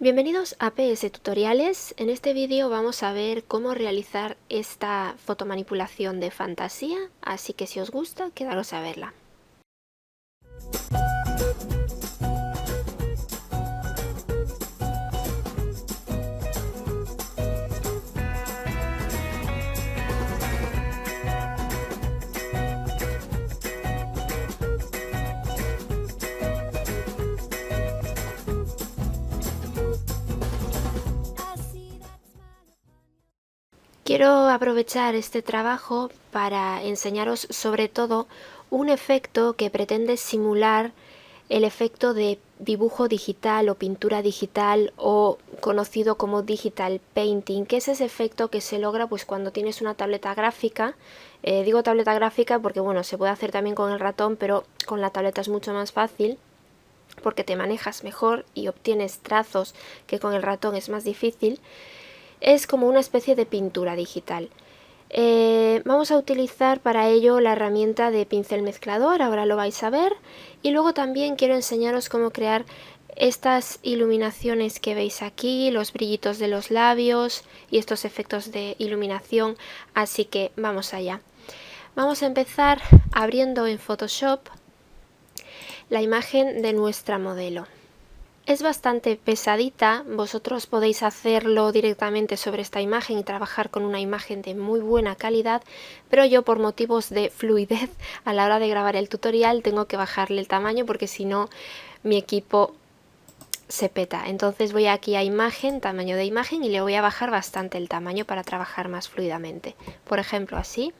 Bienvenidos a PS Tutoriales. En este vídeo vamos a ver cómo realizar esta fotomanipulación de fantasía, así que si os gusta, quedaros a verla. Quiero aprovechar este trabajo para enseñaros sobre todo un efecto que pretende simular el efecto de dibujo digital o pintura digital, o conocido como digital painting, que es ese efecto que se logra pues cuando tienes una tableta gráfica. Digo tableta gráfica porque bueno, se puede hacer también con el ratón, pero con la tableta es mucho más fácil porque te manejas mejor y obtienes trazos que con el ratón es más difícil. Es como una especie de pintura digital. Vamos a utilizar para ello la herramienta de pincel mezclador, ahora lo vais a ver, y luego también quiero enseñaros cómo crear estas iluminaciones que veis aquí, los brillitos de los labios y estos efectos de iluminación, así que vamos allá. Vamos a empezar abriendo en Photoshop la imagen de nuestra modelo. Es bastante pesadita, vosotros podéis hacerlo directamente sobre esta imagen y trabajar con una imagen de muy buena calidad, pero yo por motivos de fluidez a la hora de grabar el tutorial tengo que bajarle el tamaño porque si no mi equipo se peta. Entonces voy aquí a imagen, tamaño de imagen, y le voy a bajar bastante el tamaño para trabajar más fluidamente. Por ejemplo así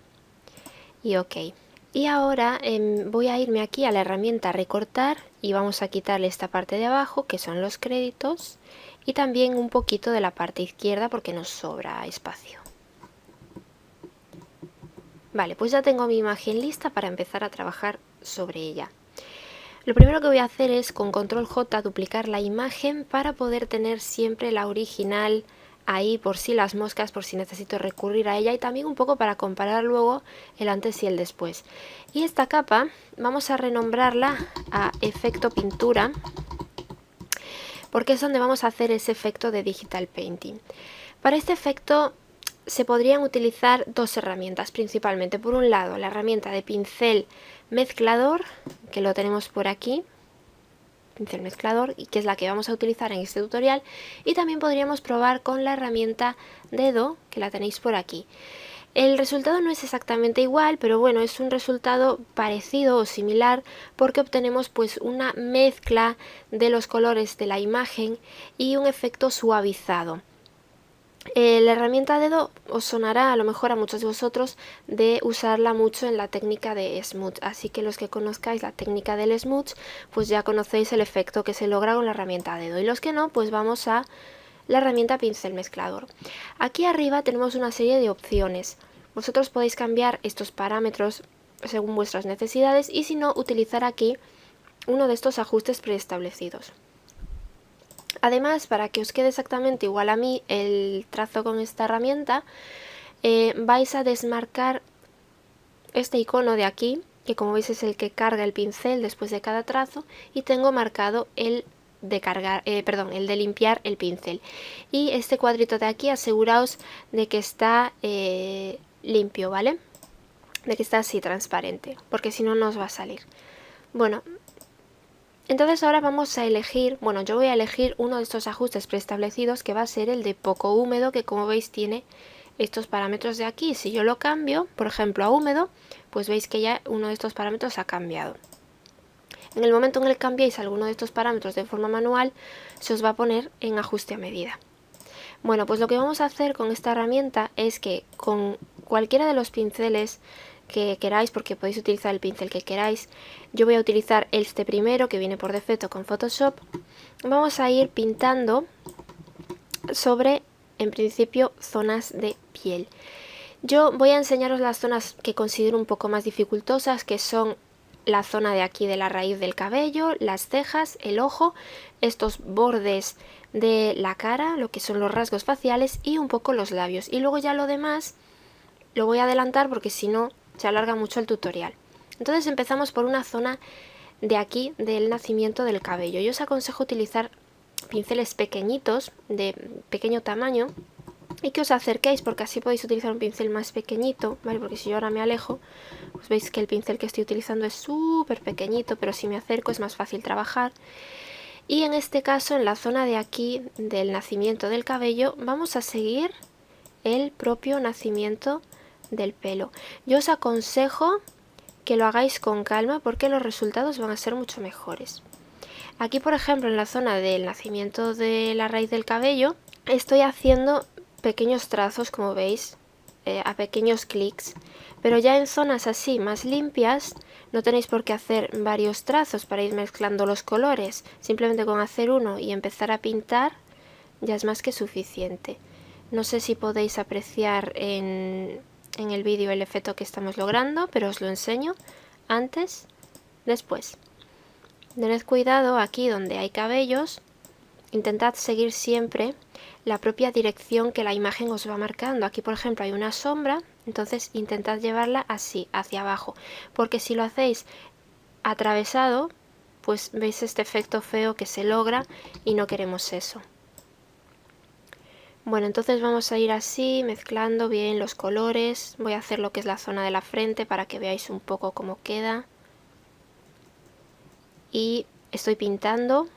y OK. Y ahora voy a irme aquí a la herramienta recortar y vamos a quitarle esta parte de abajo que son los créditos y también un poquito de la parte izquierda porque nos sobra espacio. Vale, pues ya tengo mi imagen lista para empezar a trabajar sobre ella. Lo primero que voy a hacer es con control J duplicar la imagen para poder tener siempre la original ahí por si las moscas, por si necesito recurrir a ella, y también un poco para comparar luego el antes y el después. Y esta capa vamos a renombrarla a efecto pintura porque es donde vamos a hacer ese efecto de digital painting. Para este efecto se podrían utilizar dos herramientas principalmente. Por un lado la herramienta de pincel mezclador, que lo tenemos por aquí, pincel mezclador, y que es la que vamos a utilizar en este tutorial, y también podríamos probar con la herramienta dedo, que la tenéis por aquí. El resultado no es exactamente igual, pero bueno, es un resultado parecido o similar porque obtenemos pues una mezcla de los colores de la imagen y un efecto suavizado. La herramienta dedo os sonará a lo mejor a muchos de vosotros de usarla mucho en la técnica de smudge, así que los que conozcáis la técnica del smudge pues ya conocéis el efecto que se logra con la herramienta dedo, y los que no pues vamos a la herramienta pincel mezclador. Aquí arriba tenemos una serie de opciones. Vosotros podéis cambiar estos parámetros según vuestras necesidades y si no utilizar aquí uno de estos ajustes preestablecidos. Además, para que os quede exactamente igual a mí el trazo con esta herramienta, vais a desmarcar este icono de aquí, que como veis es el que carga el pincel después de cada trazo, y tengo marcado el de cargar, el de limpiar el pincel. Y este cuadrito de aquí aseguraos de que está limpio, ¿vale? De que está así transparente, porque si no, no os va a salir. Bueno, entonces ahora vamos a elegir, bueno, yo voy a elegir uno de estos ajustes preestablecidos que va a ser el de poco húmedo, que como veis tiene estos parámetros de aquí. Si yo lo cambio, por ejemplo, a húmedo, pues veis que ya uno de estos parámetros ha cambiado. En el momento en el que cambiéis alguno de estos parámetros de forma manual, se os va a poner en ajuste a medida. Bueno, pues lo que vamos a hacer con esta herramienta es que con cualquiera de los pinceles que queráis, porque podéis utilizar el pincel que queráis, yo voy a utilizar este primero que viene por defecto con Photoshop, vamos a ir pintando sobre, en principio, zonas de piel. Yo voy a enseñaros las zonas que considero un poco más dificultosas, que son la zona de aquí de la raíz del cabello, las cejas, el ojo, estos bordes de la cara, lo que son los rasgos faciales, y un poco los labios. Y luego ya lo demás lo voy a adelantar porque si no se alarga mucho el tutorial. Entonces empezamos por una zona de aquí del nacimiento del cabello. Yo os aconsejo utilizar pinceles pequeñitos, de pequeño tamaño, y que os acerquéis, porque así podéis utilizar un pincel más pequeñito, ¿vale? Porque si yo ahora me alejo, pues veis que el pincel que estoy utilizando es súper pequeñito, pero si me acerco es más fácil trabajar. Y en este caso, en la zona de aquí del nacimiento del cabello, vamos a seguir el propio nacimiento del pelo. Yo os aconsejo que lo hagáis con calma porque los resultados van a ser mucho mejores. Aquí, por ejemplo, en la zona del nacimiento de la raíz del cabello, estoy haciendo pequeños trazos, como veis, a pequeños clics, pero ya en zonas así más limpias no tenéis por qué hacer varios trazos para ir mezclando los colores. Simplemente con hacer uno y empezar a pintar ya es más que suficiente. No sé si podéis apreciar en el vídeo el efecto que estamos logrando, pero os lo enseño antes, después. Tened cuidado aquí donde hay cabellos, intentad seguir siempre la propia dirección que la imagen os va marcando. Aquí, por ejemplo, hay una sombra, entonces intentad llevarla así, hacia abajo, porque si lo hacéis atravesado, pues veis este efecto feo que se logra y no queremos eso. Bueno, entonces vamos a ir así, mezclando bien los colores. Voy a hacer lo que es la zona de la frente para que veáis un poco cómo queda. Y estoy pintando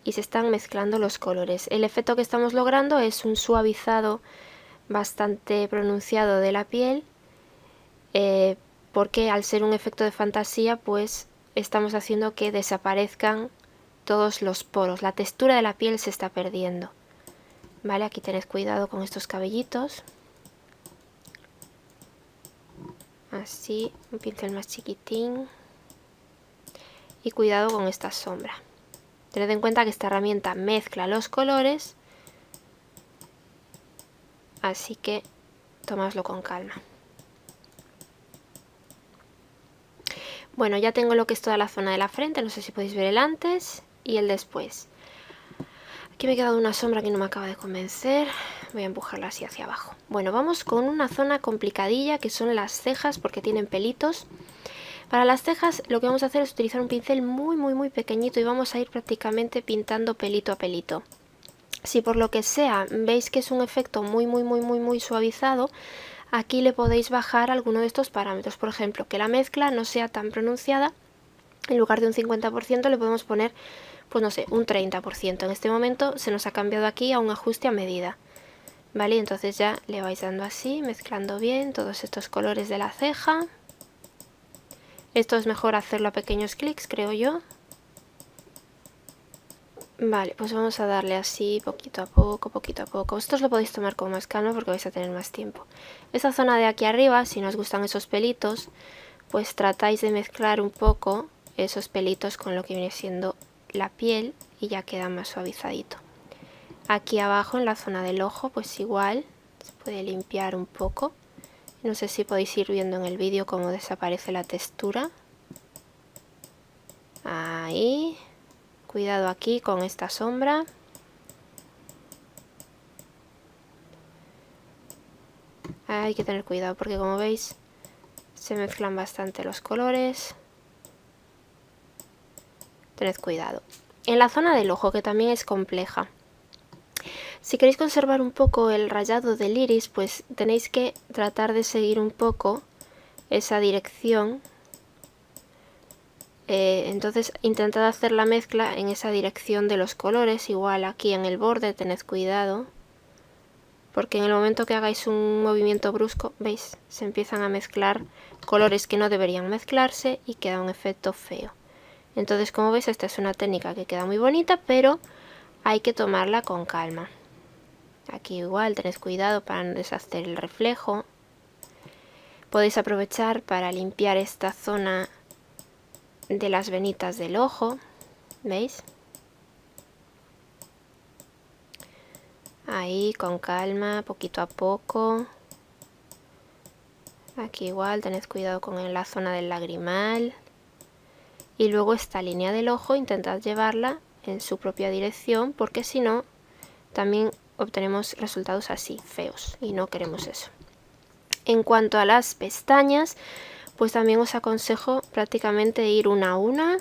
y se están mezclando los colores. El efecto que estamos logrando es un suavizado bastante pronunciado de la piel, porque al ser un efecto de fantasía, pues estamos haciendo que desaparezcan todos los poros. La textura de la piel se está perdiendo. Vale, aquí tened cuidado con estos cabellitos. Así, un pincel más chiquitín. Y cuidado con esta sombra. Tened en cuenta que esta herramienta mezcla los colores, así que tomadlo con calma. Bueno, ya tengo lo que es toda la zona de la frente, no sé si podéis ver el antes y el después. Aquí me ha quedado una sombra que no me acaba de convencer, voy a empujarla así hacia abajo. Bueno, vamos con una zona complicadilla que son las cejas porque tienen pelitos. Para las cejas lo que vamos a hacer es utilizar un pincel muy pequeñito y vamos a ir prácticamente pintando pelito a pelito. Si por lo que sea veis que es un efecto muy suavizado, aquí le podéis bajar alguno de estos parámetros. Por ejemplo, que la mezcla no sea tan pronunciada, en lugar de un 50% le podemos poner, pues no sé, un 30%. En este momento se nos ha cambiado aquí a un ajuste a medida. Vale, entonces ya le vais dando así, mezclando bien todos estos colores de la ceja. Esto es mejor hacerlo a pequeños clics, creo yo. Vale, pues vamos a darle así poquito a poco. Esto os lo podéis tomar con más calma porque vais a tener más tiempo. Esa zona de aquí arriba, si no os gustan esos pelitos, pues tratáis de mezclar un poco esos pelitos con lo que viene siendo la piel y ya queda más suavizadito. Aquí abajo en la zona del ojo, pues igual, se puede limpiar un poco. No sé si podéis ir viendo en el vídeo cómo desaparece la textura. Ahí. Cuidado aquí con esta sombra. Hay que tener cuidado porque como veis se mezclan bastante los colores. Tened cuidado. En la zona del ojo, que también es compleja. Si queréis conservar un poco el rayado del iris, pues tenéis que tratar de seguir un poco esa dirección. Entonces intentad hacer la mezcla en esa dirección de los colores. Igual aquí en el borde tened cuidado, porque en el momento que hagáis un movimiento brusco, veis, se empiezan a mezclar colores que no deberían mezclarse y queda un efecto feo. Entonces, como veis, esta es una técnica que queda muy bonita, pero hay que tomarla con calma. Aquí igual tened cuidado para no deshacer el reflejo. Podéis aprovechar para limpiar esta zona de las venitas del ojo, ¿veis? Ahí con calma, poquito a poco. Aquí igual tened cuidado con la zona del lagrimal. Y luego esta línea del ojo intentad llevarla en su propia dirección, porque si no también obtenemos resultados así, feos, y no queremos eso. En cuanto a las pestañas, pues también os aconsejo prácticamente ir una a una,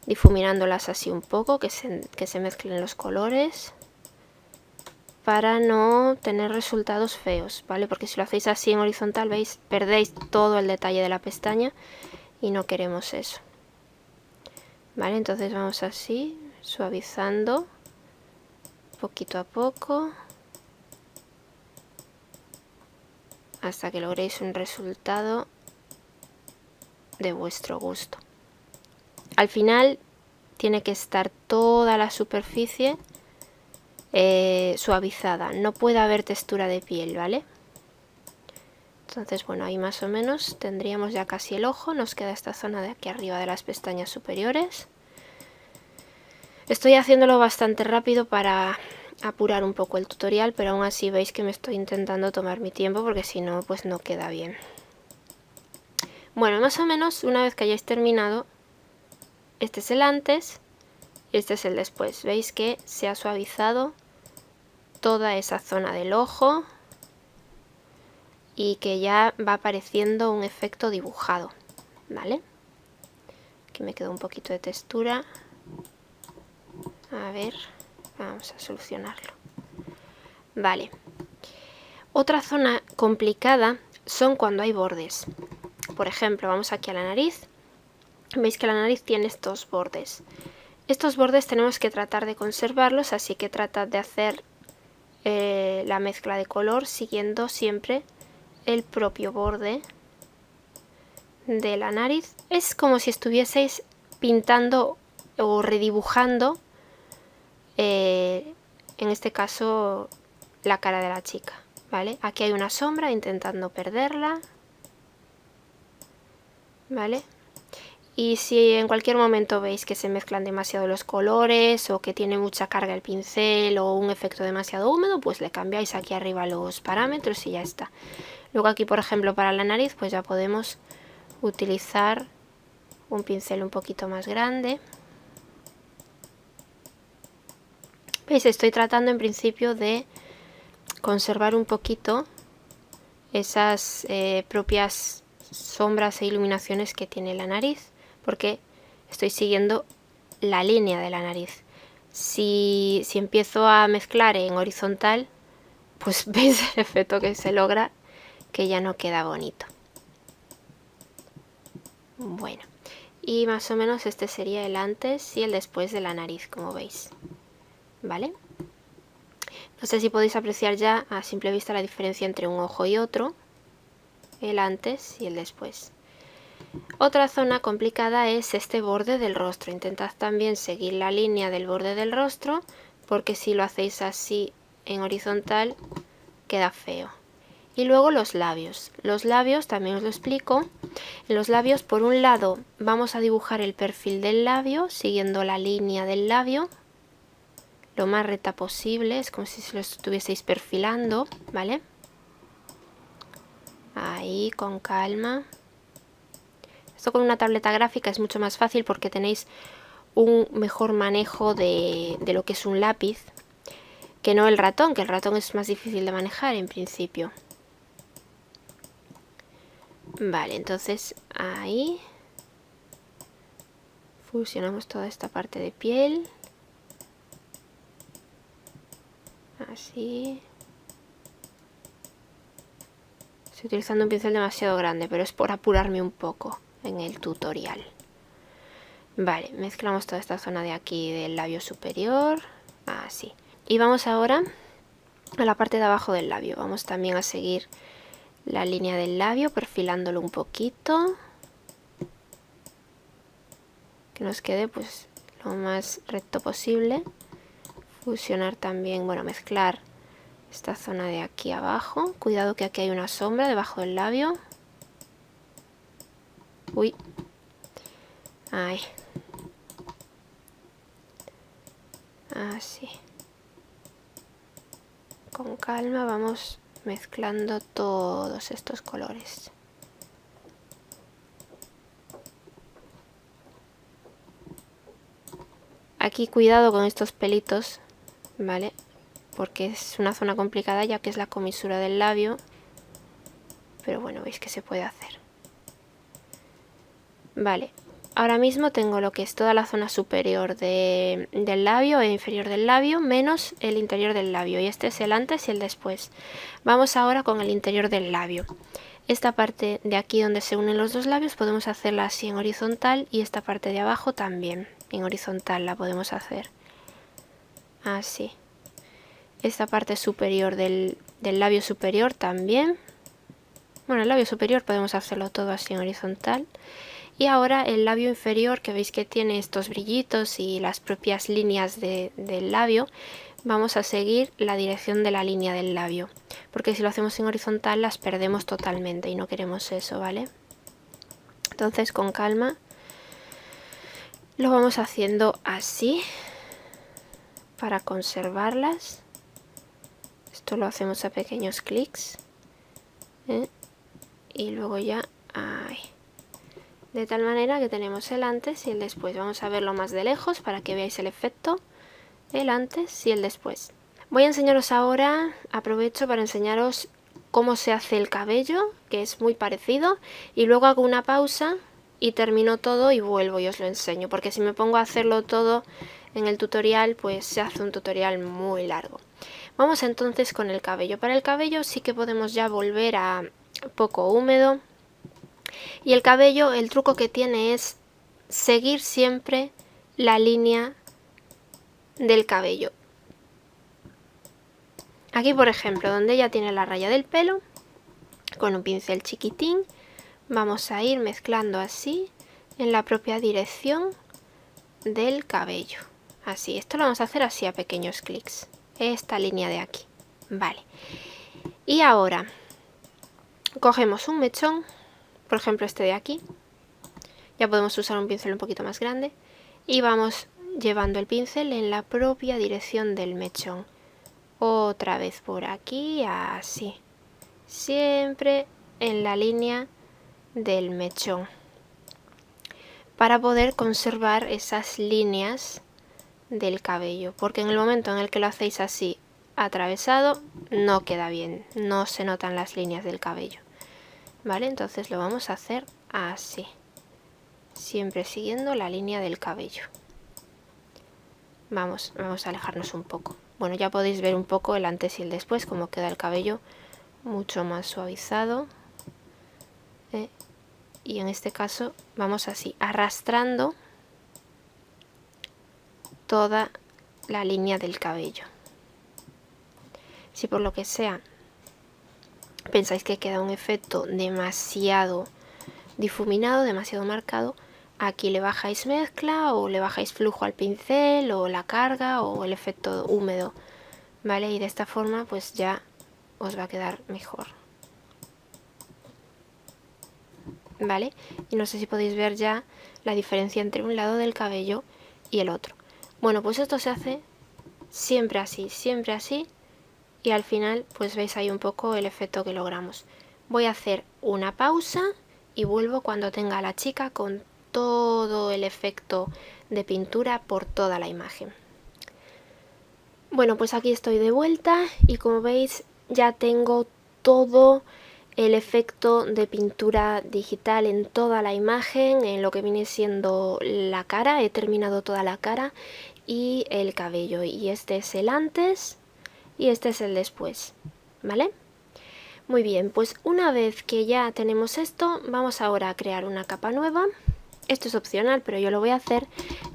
difuminándolas así un poco, que se mezclen los colores, para no tener resultados feos, ¿vale? Porque si lo hacéis así en horizontal, veis, perdéis todo el detalle de la pestaña y no queremos eso. Vale, entonces vamos así, suavizando poquito a poco, hasta que logréis un resultado de vuestro gusto. Al final tiene que estar toda la superficie suavizada, no puede haber textura de piel, ¿vale? Entonces, bueno, ahí más o menos tendríamos ya casi el ojo. Nos queda esta zona de aquí arriba de las pestañas superiores. Estoy haciéndolo bastante rápido para apurar un poco el tutorial, pero aún así veis que me estoy intentando tomar mi tiempo, porque si no, pues no queda bien. Bueno, más o menos una vez que hayáis terminado, este es el antes y este es el después. Veis que se ha suavizado toda esa zona del ojo y que ya va apareciendo un efecto dibujado, ¿vale? Aquí me quedó un poquito de textura. A ver, vamos a solucionarlo. Vale. Otra zona complicada son cuando hay bordes. Por ejemplo, vamos aquí a la nariz. Veis que la nariz tiene estos bordes. Estos bordes tenemos que tratar de conservarlos, así que tratad de hacer la mezcla de color siguiendo siempre el propio borde de la nariz. Es como si estuvieseis pintando o redibujando, en este caso, la cara de la chica, ¿vale? Aquí hay una sombra, intentando perderla, ¿vale? Y si en cualquier momento veis que se mezclan demasiado los colores o que tiene mucha carga el pincel o un efecto demasiado húmedo, pues le cambiáis aquí arriba los parámetros y ya está. Luego aquí, por ejemplo, para la nariz, pues ya podemos utilizar un pincel un poquito más grande. ¿Veis? Estoy tratando en principio de conservar un poquito esas propias sombras e iluminaciones que tiene la nariz, porque estoy siguiendo la línea de la nariz. Si empiezo a mezclar en horizontal, pues veis el efecto que se logra, que ya no queda bonito. Bueno, y más o menos este sería el antes y el después de la nariz, como veis, ¿vale? No sé si podéis apreciar ya a simple vista la diferencia entre un ojo y otro, el antes y el después. Otra zona complicada es este borde del rostro. Intentad también seguir la línea del borde del rostro, porque si lo hacéis así en horizontal queda feo. Y luego los labios. Los labios también os lo explico. En los labios, por un lado, vamos a dibujar el perfil del labio siguiendo la línea del labio lo más recta posible. Es como si se lo estuvieseis perfilando, ¿vale? Ahí, con calma. Esto con una tableta gráfica es mucho más fácil porque tenéis un mejor manejo de lo que es un lápiz, que no el ratón, que el ratón es más difícil de manejar en principio. Vale, entonces ahí fusionamos toda esta parte de piel. Así. Estoy utilizando un pincel demasiado grande, pero es por apurarme un poco en el tutorial. Vale, mezclamos toda esta zona de aquí del labio superior. Así. Y vamos ahora a la parte de abajo del labio. Vamos también a seguir la línea del labio, perfilándolo un poquito. Que nos quede pues lo más recto posible. Fusionar también, bueno, mezclar esta zona de aquí abajo. Cuidado que aquí hay una sombra debajo del labio. Uy. Ahí. Así. Con calma vamos mezclando todos estos colores. Aquí cuidado con estos pelitos, ¿vale? Porque es una zona complicada ya que es la comisura del labio. Pero bueno, veis que se puede hacer. Vale, ahora mismo tengo lo que es toda la zona superior del labio e inferior del labio, menos el interior del labio, y este es el antes y el después. Vamos ahora con el interior del labio. Esta parte de aquí donde se unen los dos labios podemos hacerla así en horizontal, y esta parte de abajo también en horizontal la podemos hacer así. Esta parte superior del labio superior también. Bueno, el labio superior podemos hacerlo todo así en horizontal. Y ahora el labio inferior, que veis que tiene estos brillitos y las propias líneas del labio, vamos a seguir la dirección de la línea del labio, porque si lo hacemos en horizontal las perdemos totalmente y no queremos eso, ¿vale? Entonces con calma lo vamos haciendo así para conservarlas. Esto lo hacemos a pequeños clics, ¿eh? Y luego ya ahí. De tal manera que tenemos el antes y el después. Vamos a verlo más de lejos para que veáis el efecto, el antes y el después. Voy a enseñaros ahora, aprovecho para enseñaros cómo se hace el cabello, que es muy parecido, y luego hago una pausa y termino todo y vuelvo y os lo enseño, porque si me pongo a hacerlo todo en el tutorial, pues se hace un tutorial muy largo. Vamos entonces con el cabello. Para el cabello sí que podemos ya volver a poco húmedo, y el cabello, el truco que tiene es seguir siempre la línea del cabello. Aquí, por ejemplo, donde ella tiene la raya del pelo, con un pincel chiquitín vamos a ir mezclando así en la propia dirección del cabello. Así, esto lo vamos a hacer así a pequeños clics, esta línea de aquí. Vale, y ahora cogemos un mechón, por ejemplo este de aquí, ya podemos usar un pincel un poquito más grande, y vamos llevando el pincel en la propia dirección del mechón. Otra vez por aquí, así, siempre en la línea del mechón, para poder conservar esas líneas del cabello, porque en el momento en el que lo hacéis así atravesado no queda bien, no se notan las líneas del cabello, ¿vale? Entonces lo vamos a hacer así, siempre siguiendo la línea del cabello. Vamos a alejarnos un poco. Bueno, ya podéis ver un poco el antes y el después, cómo queda el cabello mucho más suavizado, y en este caso vamos así, arrastrando toda la línea del cabello. Si por lo que sea pensáis que queda un efecto demasiado difuminado, demasiado marcado, aquí le bajáis mezcla o le bajáis flujo al pincel o la carga o el efecto húmedo, ¿vale? Y de esta forma pues ya os va a quedar mejor, ¿vale? Y no sé si podéis ver ya la diferencia entre un lado del cabello y el otro. Bueno, pues esto se hace siempre así, y al final pues veis ahí un poco el efecto que logramos. Voy a hacer una pausa y vuelvo cuando tenga a la chica con todo el efecto de pintura por toda la imagen. Bueno, pues aquí estoy de vuelta y como veis ya tengo todo el efecto de pintura digital en toda la imagen, en lo que viene siendo la cara. He terminado toda la cara y el cabello, y este es el antes y este es el después, ¿vale? Muy bien, pues una vez que ya tenemos esto, vamos ahora a crear una capa nueva. Esto es opcional, pero yo lo voy a hacer,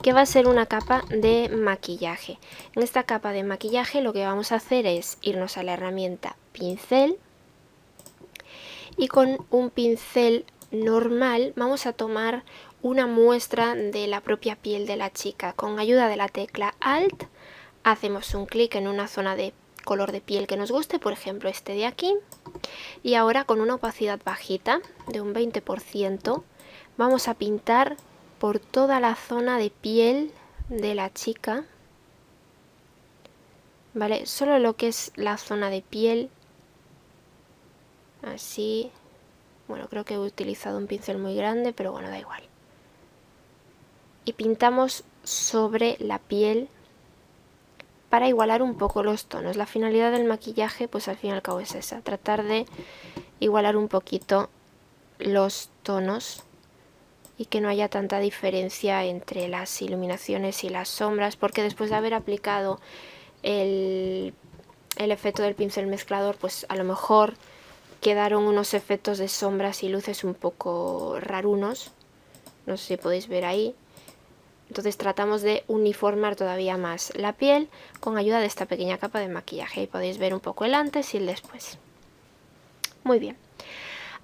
que va a ser una capa de maquillaje. En esta capa de maquillaje lo que vamos a hacer es irnos a la herramienta pincel, y con un pincel normal vamos a tomar una muestra de la propia piel de la chica. Con ayuda de la tecla Alt hacemos un clic en una zona de color de piel que nos guste, por ejemplo este de aquí, y ahora con una opacidad bajita de un 20% vamos a pintar por toda la zona de piel de la chica, ¿vale? Solo lo que es la zona de piel, así. Bueno, creo que he utilizado un pincel muy grande, pero bueno, da igual. Y pintamos sobre la piel para igualar un poco los tonos. La finalidad del maquillaje, pues al fin y al cabo es esa, tratar de igualar un poquito los tonos y que no haya tanta diferencia entre las iluminaciones y las sombras, porque después de haber aplicado el efecto del pincel mezclador, pues a lo mejor quedaron unos efectos de sombras y luces un poco rarunos, no sé si podéis ver ahí. Entonces tratamos de uniformar todavía más la piel con ayuda de esta pequeña capa de maquillaje. Ahí podéis ver un poco el antes y el después. Muy bien.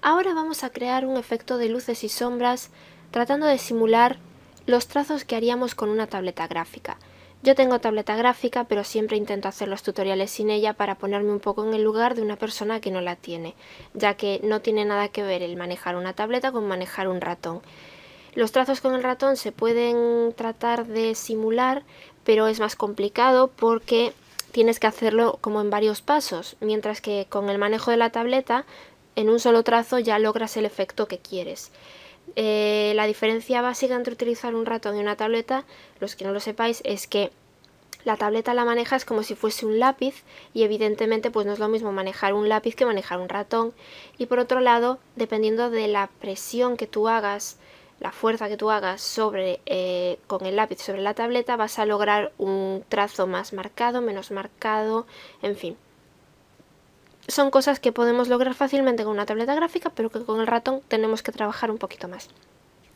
Ahora vamos a crear un efecto de luces y sombras tratando de simular los trazos que haríamos con una tableta gráfica. Yo tengo tableta gráfica, pero siempre intento hacer los tutoriales sin ella para ponerme un poco en el lugar de una persona que no la tiene, ya que no tiene nada que ver el manejar una tableta con manejar un ratón. Los trazos con el ratón se pueden tratar de simular, pero es más complicado porque tienes que hacerlo como en varios pasos, mientras que con el manejo de la tableta, en un solo trazo ya logras el efecto que quieres. La diferencia básica entre utilizar un ratón y una tableta, los que no lo sepáis, es que la tableta la manejas como si fuese un lápiz y evidentemente pues no es lo mismo manejar un lápiz que manejar un ratón. Y por otro lado, dependiendo de la presión que tú hagas, la fuerza que tú hagas con el lápiz sobre la tableta, vas a lograr un trazo más marcado, menos marcado, en fin. Son cosas que podemos lograr fácilmente con una tableta gráfica, pero que con el ratón tenemos que trabajar un poquito más.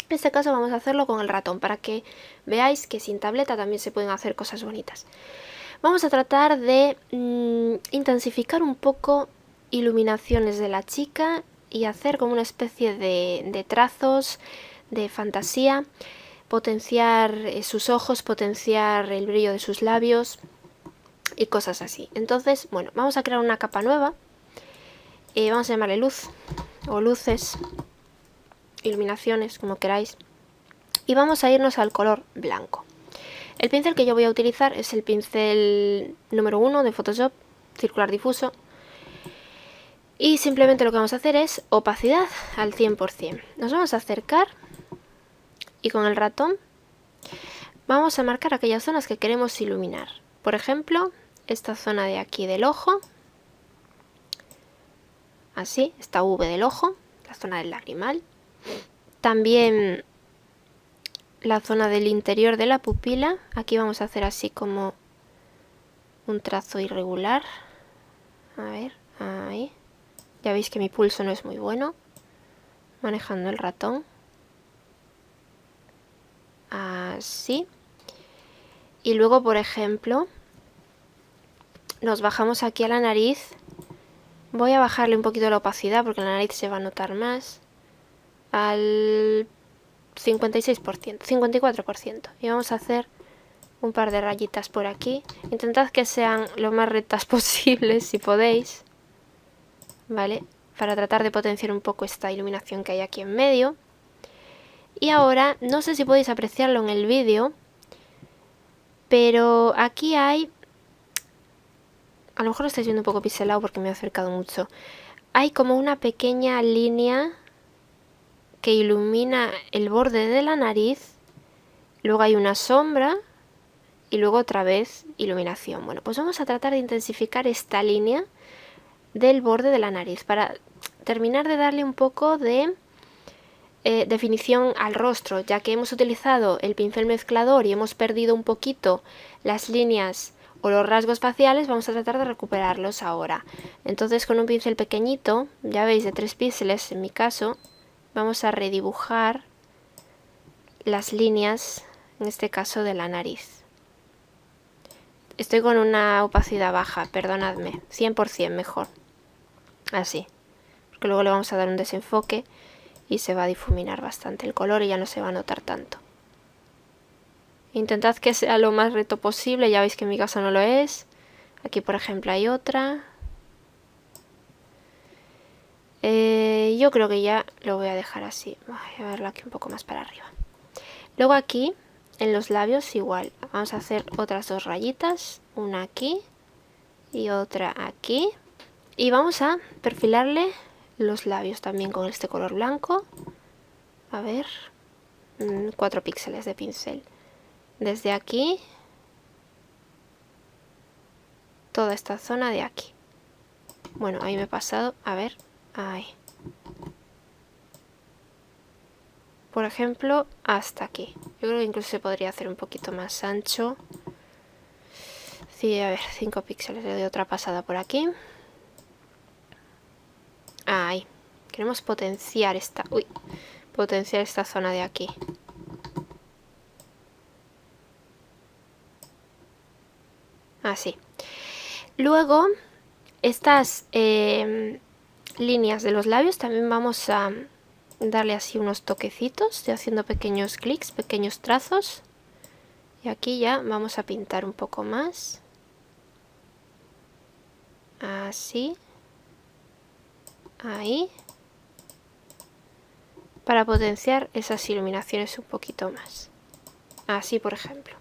En este caso vamos a hacerlo con el ratón, para que veáis que sin tableta también se pueden hacer cosas bonitas. Vamos a tratar de intensificar un poco iluminaciones de la chica y hacer como una especie de trazos de fantasía, potenciar sus ojos, potenciar el brillo de sus labios y cosas así. Entonces, bueno, vamos a crear una capa nueva, vamos a llamarle luz o luces, iluminaciones, como queráis, y vamos a irnos al color blanco. El pincel que yo voy a utilizar es el pincel número 1 de Photoshop, circular difuso, y simplemente lo que vamos a hacer es opacidad al 100%. Nos vamos a acercar y con el ratón vamos a marcar aquellas zonas que queremos iluminar. Por ejemplo, esta zona de aquí del ojo, así, esta V del ojo, la zona del lagrimal. También la zona del interior de la pupila, aquí vamos a hacer así como un trazo irregular. A ver, ahí. Ya veis que mi pulso no es muy bueno, manejando el ratón. Así. Y luego, por ejemplo, nos bajamos aquí a la nariz. Voy a bajarle un poquito la opacidad porque la nariz se va a notar más. Al 56%, 54%. Y vamos a hacer un par de rayitas por aquí. Intentad que sean lo más rectas posibles si podéis, ¿vale? Para tratar de potenciar un poco esta iluminación que hay aquí en medio. Y ahora, no sé si podéis apreciarlo en el vídeo, pero aquí hay... A lo mejor lo estáis viendo un poco pixelado porque me he acercado mucho. Hay como una pequeña línea que ilumina el borde de la nariz. Luego hay una sombra y luego otra vez iluminación. Bueno, pues vamos a tratar de intensificar esta línea del borde de la nariz para terminar de darle un poco de definición al rostro, ya que hemos utilizado el pincel mezclador y hemos perdido un poquito las líneas o los rasgos faciales. Vamos a tratar de recuperarlos ahora. Entonces, con un pincel pequeñito, ya veis, de 3 píxeles en mi caso, vamos a redibujar las líneas, en este caso de la nariz. Estoy con una opacidad baja, perdonadme, 100% mejor. Así, porque luego le vamos a dar un desenfoque y se va a difuminar bastante el color y ya no se va a notar tanto. Intentad que sea lo más recto posible, ya veis que en mi caso no lo es. Aquí por ejemplo hay otra. Yo creo que ya lo voy a dejar así. Voy a verlo aquí un poco más para arriba. Luego aquí, en los labios igual. Vamos a hacer otras 2 rayitas. Una aquí y otra aquí. Y vamos a perfilarle los labios también con este color blanco. A ver, 4 píxeles de pincel. Desde aquí, toda esta zona de aquí. Bueno, ahí me he pasado, a ver, ahí. por ejemplo, hasta aquí. Yo creo que incluso se podría hacer un poquito más ancho. Sí, a ver, 5 píxeles, le doy otra pasada por aquí. Ahí. Queremos potenciar potenciar esta zona de aquí. Así. Luego, estas líneas de los labios también vamos a darle así unos toquecitos, estoy haciendo pequeños clics, pequeños trazos. Y aquí ya vamos a pintar un poco más. Así. Ahí. Para potenciar esas iluminaciones un poquito más. Así, por ejemplo.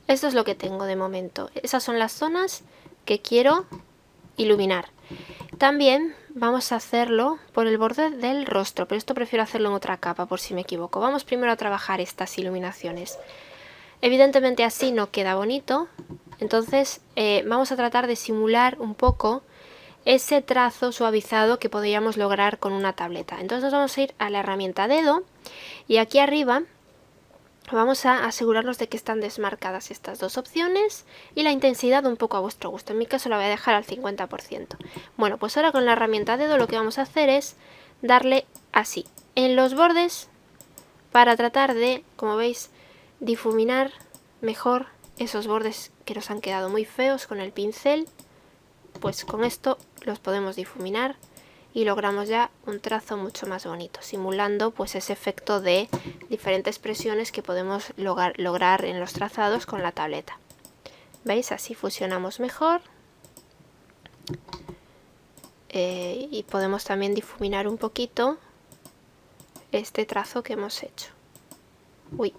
Esto es lo que tengo de momento. Esas son las zonas que quiero iluminar. También vamos a hacerlo por el borde del rostro, pero esto prefiero hacerlo en otra capa por si me equivoco. Vamos primero a trabajar estas iluminaciones. Evidentemente así no queda bonito, entonces vamos a tratar de simular un poco ese trazo suavizado que podríamos lograr con una tableta. Entonces nos vamos a ir a la herramienta dedo y aquí arriba vamos a asegurarnos de que están desmarcadas estas dos opciones y la intensidad un poco a vuestro gusto. En mi caso la voy a dejar al 50%. Bueno, pues ahora con la herramienta dedo lo que vamos a hacer es darle así en los bordes para tratar de, como veis, difuminar mejor esos bordes que nos han quedado muy feos con el pincel. Pues con esto los podemos difuminar y logramos ya un trazo mucho más bonito, simulando pues ese efecto de diferentes presiones que podemos lograr en los trazados con la tableta. ¿Veis? Así fusionamos mejor y podemos también difuminar un poquito este trazo que hemos hecho. Uy.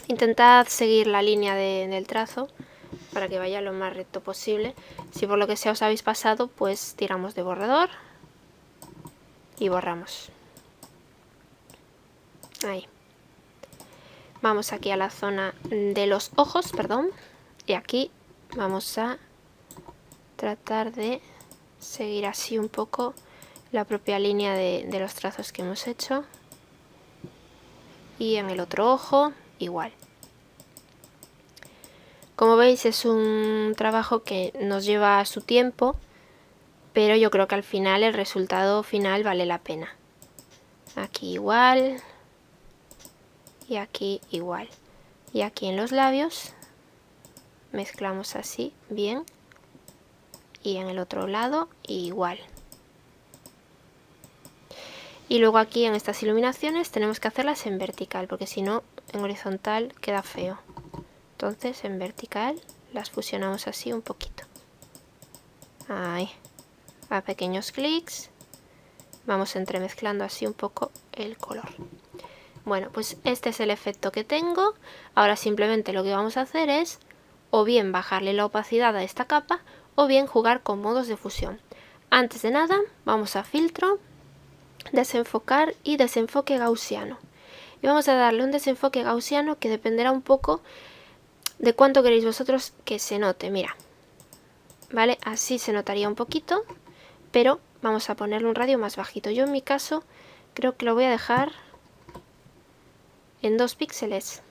Intentad seguir la línea del trazo para que vaya lo más recto posible. Si por lo que sea os habéis pasado, pues tiramos de borrador y borramos. Ahí. Vamos aquí a la zona de los ojos, perdón, y aquí vamos a tratar de seguir así un poco la propia línea de los trazos que hemos hecho. Y en el otro ojo igual. Como veis es un trabajo que nos lleva su tiempo, pero yo creo que al final el resultado final vale la pena. Aquí igual y aquí igual. Y aquí en los labios mezclamos así bien y en el otro lado igual. Y luego aquí en estas iluminaciones tenemos que hacerlas en vertical, porque si no en horizontal queda feo. Entonces en vertical las fusionamos así un poquito. Ahí. A pequeños clics. Vamos entremezclando así un poco el color. Bueno, pues este es el efecto que tengo. Ahora simplemente lo que vamos a hacer es o bien bajarle la opacidad a esta capa o bien jugar con modos de fusión. Antes de nada vamos a filtro, desenfocar y desenfoque gaussiano. Y vamos a darle un desenfoque gaussiano que dependerá un poco de cuánto queréis vosotros que se note. Mira, ¿vale? Así se notaría un poquito, pero vamos a ponerle un radio más bajito. Yo en mi caso creo que lo voy a dejar en 2 píxeles.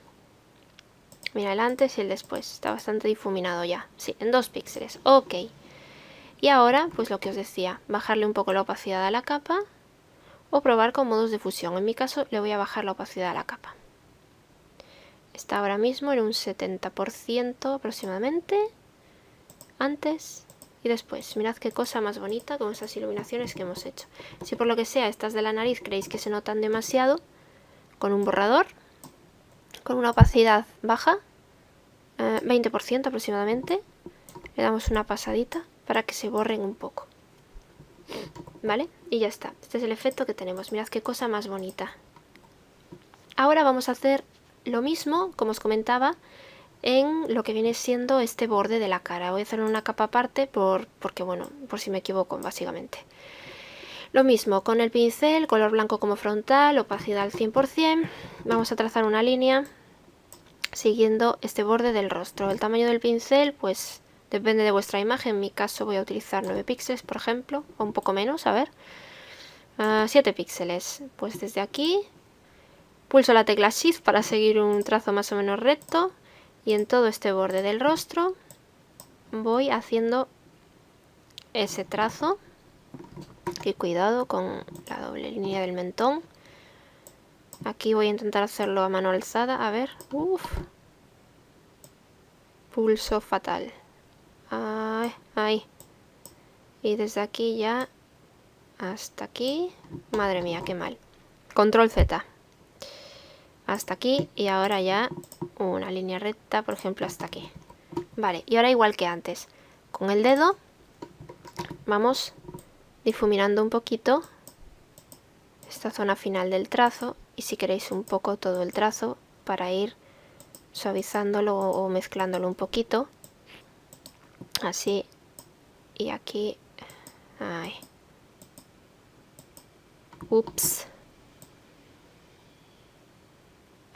Mira, el antes y el después. Está bastante difuminado ya. Sí, en 2 píxeles. Ok. Y ahora, pues lo que os decía, bajarle un poco la opacidad a la capa o probar con modos de fusión. En mi caso le voy a bajar la opacidad a la capa. Está ahora mismo en un 70% aproximadamente. Antes y después. Mirad qué cosa más bonita con esas iluminaciones que hemos hecho. Si por lo que sea estas de la nariz creéis que se notan demasiado, con un borrador, con una opacidad baja, 20% aproximadamente, le damos una pasadita para que se borren un poco. ¿Vale? Y ya está. Este es el efecto que tenemos. Mirad qué cosa más bonita. Ahora vamos a hacer lo mismo, como os comentaba, en lo que viene siendo este borde de la cara. Voy a hacer una capa aparte porque, bueno, por si me equivoco, básicamente. Lo mismo, con el pincel, color blanco como frontal, opacidad al 100%. Vamos a trazar una línea siguiendo este borde del rostro. El tamaño del pincel, pues depende de vuestra imagen. En mi caso voy a utilizar 9 píxeles, por ejemplo, o un poco menos, a ver. 7 píxeles. Pues desde aquí pulso la tecla Shift para seguir un trazo más o menos recto. Y en todo este borde del rostro voy haciendo ese trazo. Y cuidado con la doble línea del mentón. Aquí voy a intentar hacerlo a mano alzada. A ver. Uf. Pulso fatal. Ahí. Y desde aquí ya hasta aquí. Madre mía, qué mal. Control Z. Hasta aquí. Y ahora ya una línea recta, por ejemplo, hasta aquí. Vale, y ahora igual que antes. Con el dedo vamos difuminando un poquito esta zona final del trazo. Y si queréis un poco todo el trazo para ir suavizándolo o mezclándolo un poquito. Así. Y aquí. Ahí. Ups.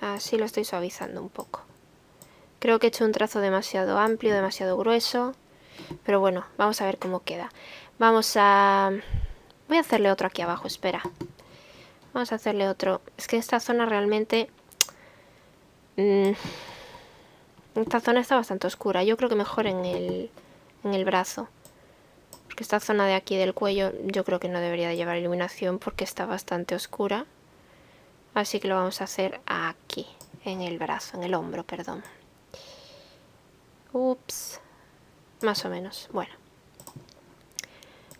Así lo estoy suavizando un poco. Creo que he hecho un trazo demasiado amplio, demasiado grueso. Pero bueno, vamos a ver cómo queda. Vamos a... Voy a hacerle otro aquí abajo, espera. Vamos a hacerle otro. Es que esta zona realmente... Esta zona está bastante oscura. Yo creo que mejor en el brazo. Porque esta zona de aquí del cuello yo creo que no debería de llevar iluminación porque está bastante oscura. Así que lo vamos a hacer aquí, en el brazo, en el hombro, perdón. Ups. Más o menos. Bueno.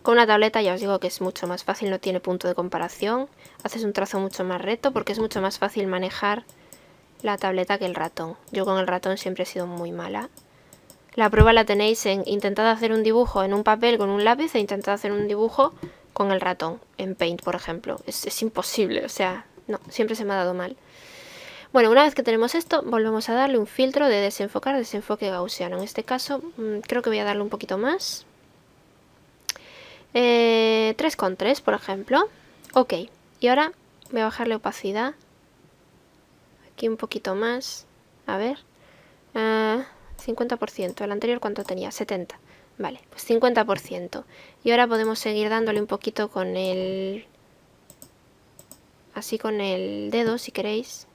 Con una tableta ya os digo que es mucho más fácil, no tiene punto de comparación. Haces un trazo mucho más recto porque es mucho más fácil manejar la tableta que el ratón. Yo con el ratón siempre he sido muy mala. La prueba la tenéis en intentad hacer un dibujo en un papel con un lápiz e intentad hacer un dibujo con el ratón, en Paint, por ejemplo. Es imposible, o sea, no, siempre se me ha dado mal. Bueno, una vez que tenemos esto, volvemos a darle un filtro de desenfocar, desenfoque gaussiano. En este caso, creo que voy a darle un poquito más. 3,3, por ejemplo. Ok, y ahora voy a bajarle opacidad. Aquí un poquito más. A ver. 50%. El anterior, ¿cuánto tenía? 70. Vale, pues 50%. Y ahora podemos seguir dándole un poquito con el... Así con el dedo, si queréis.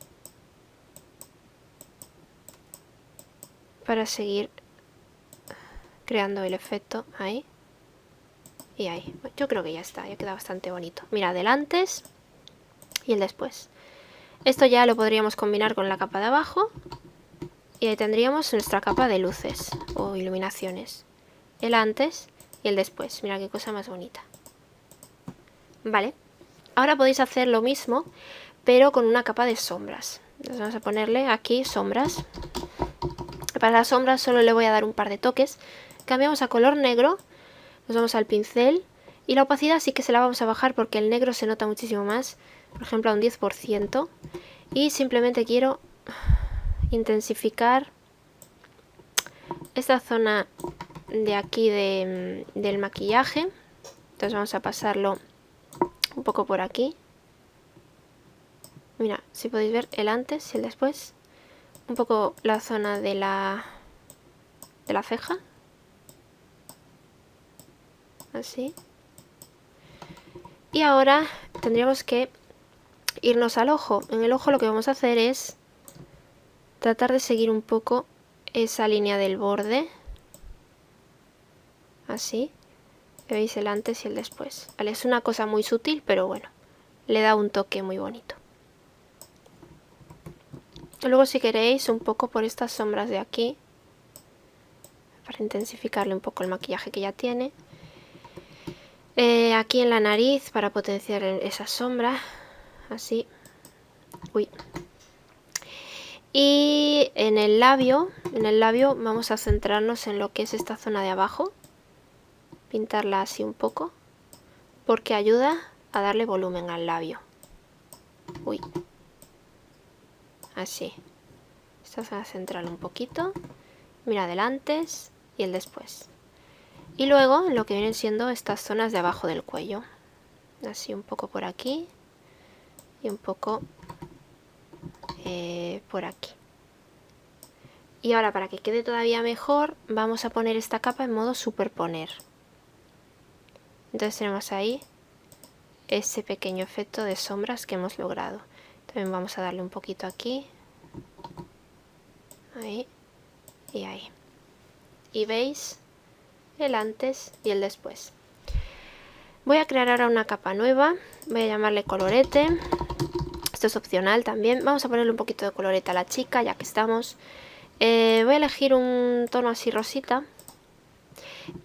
Para seguir creando el efecto. Ahí. Y ahí. Yo creo que ya está. Ya queda bastante bonito. Mira, el antes y el después. Esto ya lo podríamos combinar con la capa de abajo. Y ahí tendríamos nuestra capa de luces o iluminaciones. El antes y el después. Mira qué cosa más bonita. Vale. Ahora podéis hacer lo mismo, pero con una capa de sombras. Entonces vamos a ponerle aquí sombras. Para las sombras solo le voy a dar un par de toques. Cambiamos a color negro. Nos vamos al pincel. Y la opacidad sí que se la vamos a bajar porque el negro se nota muchísimo más. Por ejemplo, a un 10%. Y simplemente quiero intensificar esta zona de aquí del maquillaje. Entonces vamos a pasarlo un poco por aquí. Mira, si podéis ver el antes y el después. Un poco la zona de la ceja. Así. Y ahora tendríamos que irnos al ojo. En el ojo lo que vamos a hacer es tratar de seguir un poco esa línea del borde. Así. Veis el antes y el después. Vale, es una cosa muy sutil, pero bueno, le da un toque muy bonito. Luego si queréis un poco por estas sombras de aquí, para intensificarle un poco el maquillaje que ya tiene. Aquí en la nariz para potenciar esa sombra, así. Uy. Y en el labio vamos a centrarnos en lo que es esta zona de abajo. Pintarla así un poco, porque ayuda a darle volumen al labio. Uy. Así. Esta zona central un poquito. Mira el antes y el después. Y luego lo que vienen siendo estas zonas de abajo del cuello. Así un poco por aquí. Y un poco por aquí. Y ahora para que quede todavía mejor vamos a poner esta capa en modo superponer. Entonces tenemos ahí ese pequeño efecto de sombras que hemos logrado. También vamos a darle un poquito aquí, ahí y ahí. Y veis el antes y el después. Voy a crear ahora una capa nueva, voy a llamarle colorete. Esto es opcional también. Vamos a ponerle un poquito de colorete a la chica, ya que estamos. Voy a elegir un tono así rosita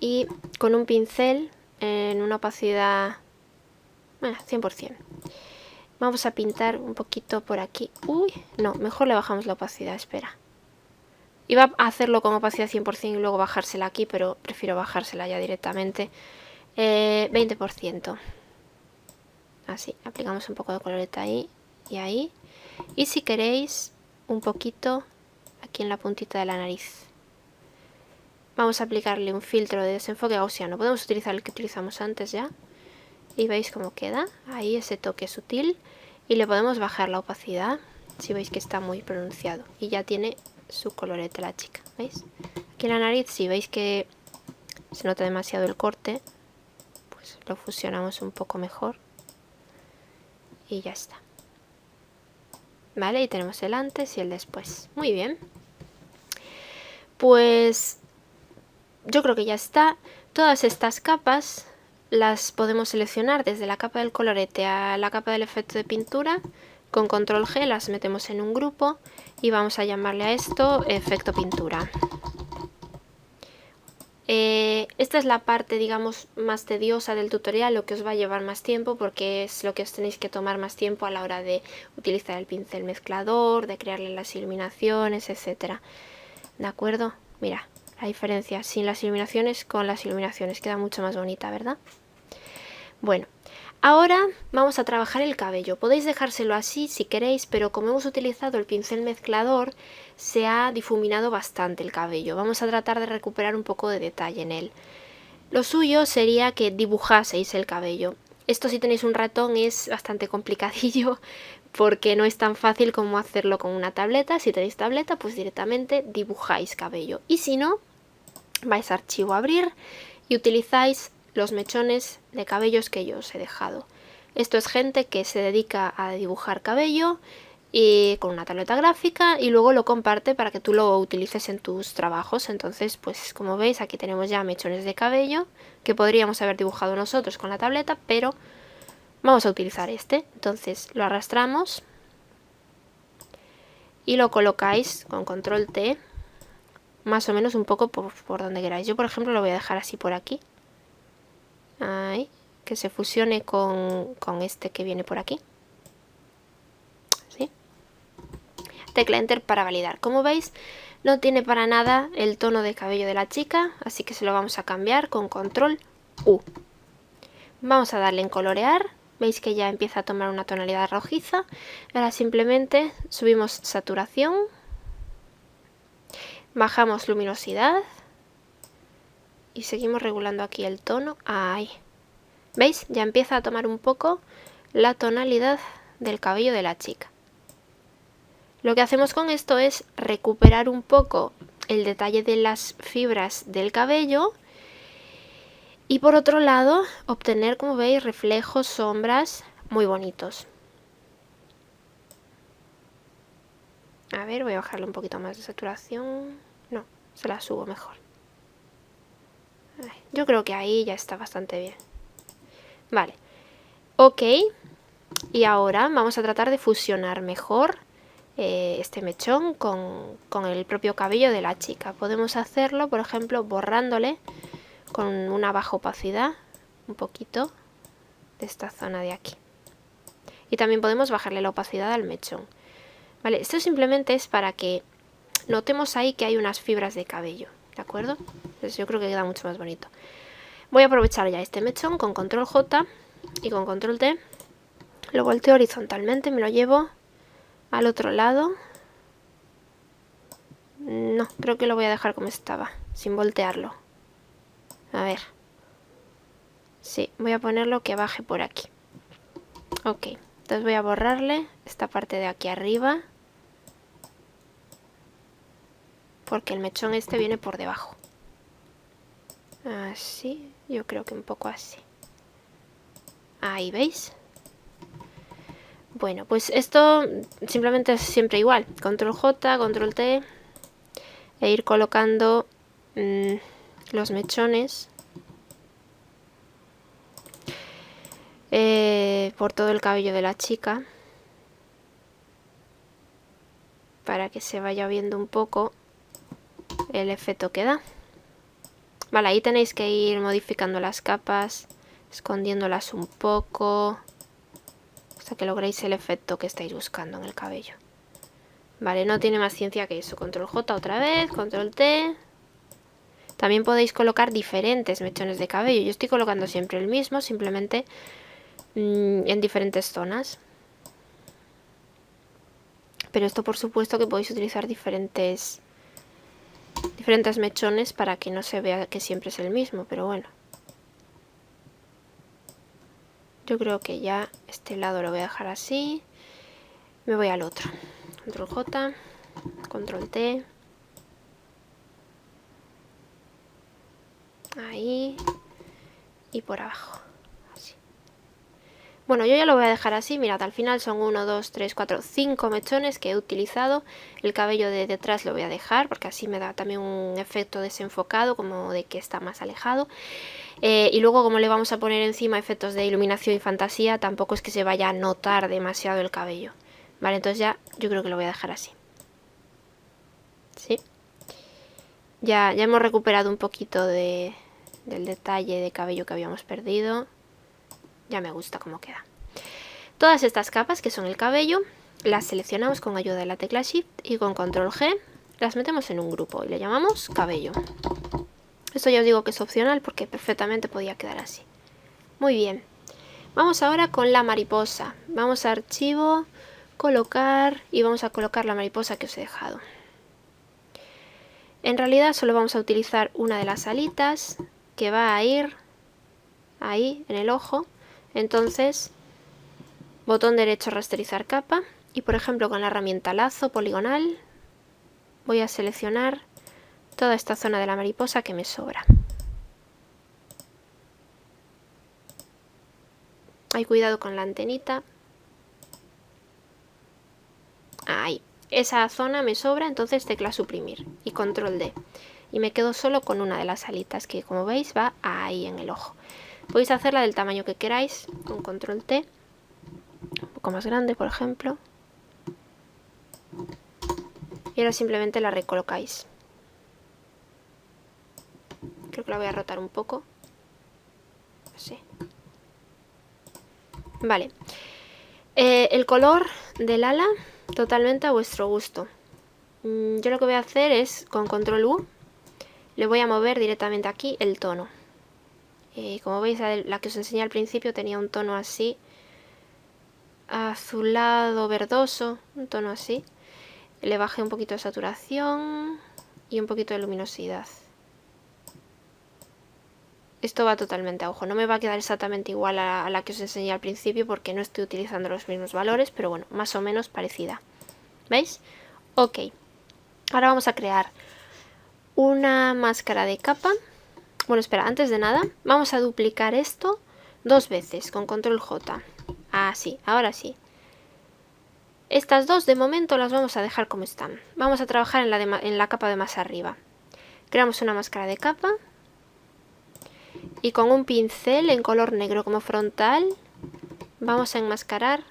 y con un pincel en una opacidad 100%. Vamos a pintar un poquito por aquí. Uy, no, mejor le bajamos la opacidad, espera. Iba a hacerlo con opacidad 100% y luego bajársela aquí, pero prefiero bajársela ya directamente. 20%. Así, aplicamos un poco de colorete ahí y ahí. Y si queréis, un poquito aquí en la puntita de la nariz. Vamos a aplicarle un filtro de desenfoque gaussiano. Podemos utilizar el que utilizamos antes ya. Y veis cómo queda. Ahí ese toque sutil. Y le podemos bajar la opacidad. Si veis que está muy pronunciado. Y ya tiene su colorete la chica. ¿Veis? Aquí en la nariz, si veis que se nota demasiado el corte, pues lo fusionamos un poco mejor. Y ya está. Vale, y tenemos el antes y el después. Muy bien. Pues yo creo que ya está. Todas estas capas las podemos seleccionar desde la capa del colorete a la capa del efecto de pintura. Con control G las metemos en un grupo y vamos a llamarle a esto efecto pintura. Esta es la parte, digamos, más tediosa del tutorial, lo que os va a llevar más tiempo, porque es lo que os tenéis que tomar más tiempo a la hora de utilizar el pincel mezclador, de crearle las iluminaciones, etcétera. ¿De acuerdo? Mira, la diferencia sin las iluminaciones con las iluminaciones queda mucho más bonita, ¿verdad? Bueno, ahora vamos a trabajar el cabello. Podéis dejárselo así si queréis, pero como hemos utilizado el pincel mezclador, se ha difuminado bastante el cabello. Vamos a tratar de recuperar un poco de detalle en él. Lo suyo sería que dibujaseis el cabello. Esto, si tenéis un ratón, es bastante complicadillo porque no es tan fácil como hacerlo con una tableta. Si tenéis tableta, pues directamente dibujáis cabello. Y si no, vais a archivo abrir y utilizáis los mechones de cabellos que yo os he dejado. Esto es gente que se dedica a dibujar cabello y con una tableta gráfica y luego lo comparte para que tú lo utilices en tus trabajos. Entonces, pues como veis, aquí tenemos ya mechones de cabello que podríamos haber dibujado nosotros con la tableta, pero vamos a utilizar este. Entonces lo arrastramos y lo colocáis con control T más o menos un poco por donde queráis. Yo, por ejemplo, lo voy a dejar así por aquí. Ahí, que se fusione con este que viene por aquí. ¿Sí? Tecla Enter para validar. Como veis, no tiene para nada el tono de cabello de la chica, así que se lo vamos a cambiar con control U. Vamos a darle en colorear. Veis que ya empieza a tomar una tonalidad rojiza. Ahora simplemente subimos saturación. Bajamos luminosidad. Y seguimos regulando aquí el tono. Ahí. ¿Veis? Ya empieza a tomar un poco la tonalidad del cabello de la chica. Lo que hacemos con esto es recuperar un poco el detalle de las fibras del cabello y por otro lado obtener, como veis, reflejos, sombras muy bonitos. A ver, voy a bajarle un poquito más de saturación. No, se la subo mejor. Yo creo que ahí ya está bastante bien. Vale, ok. Y ahora vamos a tratar de fusionar mejor este mechón con el propio cabello de la chica. Podemos hacerlo, por ejemplo, borrándole con una baja opacidad un poquito de esta zona de aquí. Y también podemos bajarle la opacidad al mechón. Vale, esto simplemente es para que notemos ahí que hay unas fibras de cabello, ¿de acuerdo? Entonces yo creo que queda mucho más bonito. Voy a aprovechar ya este mechón con control J y con control T. Lo volteo horizontalmente, me lo llevo al otro lado. No, creo que lo voy a dejar como estaba, sin voltearlo. A ver. Sí, voy a ponerlo que baje por aquí. Ok, entonces voy a borrarle esta parte de aquí arriba, porque el mechón este viene por debajo. Así, yo creo que un poco así. Ahí, ¿veis? Bueno, pues esto simplemente es siempre igual. Control J, Control T. E ir colocando los mechones por todo el cabello de la chica. Para que se vaya viendo un poco el efecto que da. Vale, ahí tenéis que ir modificando las capas, escondiéndolas un poco, hasta que logréis el efecto que estáis buscando en el cabello. Vale, no tiene más ciencia que eso. Control J otra vez, Control T. También podéis colocar diferentes mechones de cabello. Yo estoy colocando siempre el mismo, simplemente en diferentes zonas. Pero esto por supuesto que podéis utilizar diferentes mechones para que no se vea que siempre es el mismo, pero bueno. Yo creo que ya este lado lo voy a dejar así. Me voy al otro. Control J, Control T. Ahí. Y por abajo. Así. Bueno, yo ya lo voy a dejar así. Mirad, al final son 1, 2, 3, 4, 5 mechones que he utilizado. El cabello de detrás lo voy a dejar porque así me da también un efecto desenfocado, como de que está más alejado. Y luego, como le vamos a poner encima efectos de iluminación y fantasía, tampoco es que se vaya a notar demasiado el cabello. Vale, entonces ya yo creo que lo voy a dejar así. ¿Sí? Ya hemos recuperado un poquito del detalle de cabello que habíamos perdido. Ya me gusta cómo queda. Todas estas capas que son el cabello, las seleccionamos con ayuda de la tecla Shift y con Control G las metemos en un grupo y le llamamos cabello. Esto ya os digo que es opcional porque perfectamente podía quedar así. Muy bien. Vamos ahora con la mariposa. Vamos a archivo, colocar y vamos a colocar la mariposa que os he dejado. En realidad solo vamos a utilizar una de las alitas que va a ir ahí en el ojo. Entonces, botón derecho, rasterizar capa. Y por ejemplo con la herramienta lazo poligonal voy a seleccionar toda esta zona de la mariposa que me sobra. Hay cuidado con la antenita. Ahí. Esa zona me sobra, entonces tecla suprimir y Control D. Y me quedo solo con una de las alitas que, como veis, va ahí en el ojo. Podéis hacerla del tamaño que queráis con Control T. Un poco más grande, por ejemplo. Y ahora simplemente la recolocáis. Creo que la voy a rotar un poco. Así. Vale. El color del ala totalmente a vuestro gusto. Yo lo que voy a hacer es con Control U le voy a mover directamente aquí el tono. Como veis, la que os enseñé al principio tenía un tono así, azulado verdoso, un tono así. Le bajé un poquito de saturación y un poquito de luminosidad. Esto va totalmente a ojo, no me va a quedar exactamente igual a la que os enseñé al principio porque no estoy utilizando los mismos valores, pero bueno, más o menos parecida. ¿Veis? Ok. Ahora vamos a crear una máscara de capa. Bueno, espera, antes de nada, vamos a duplicar esto 2 veces con Control J. Así, ahora sí. Estas dos de momento las vamos a dejar como están. Vamos a trabajar en la capa de más arriba. Creamos una máscara de capa. Y con un pincel en color negro como frontal vamos a enmascarar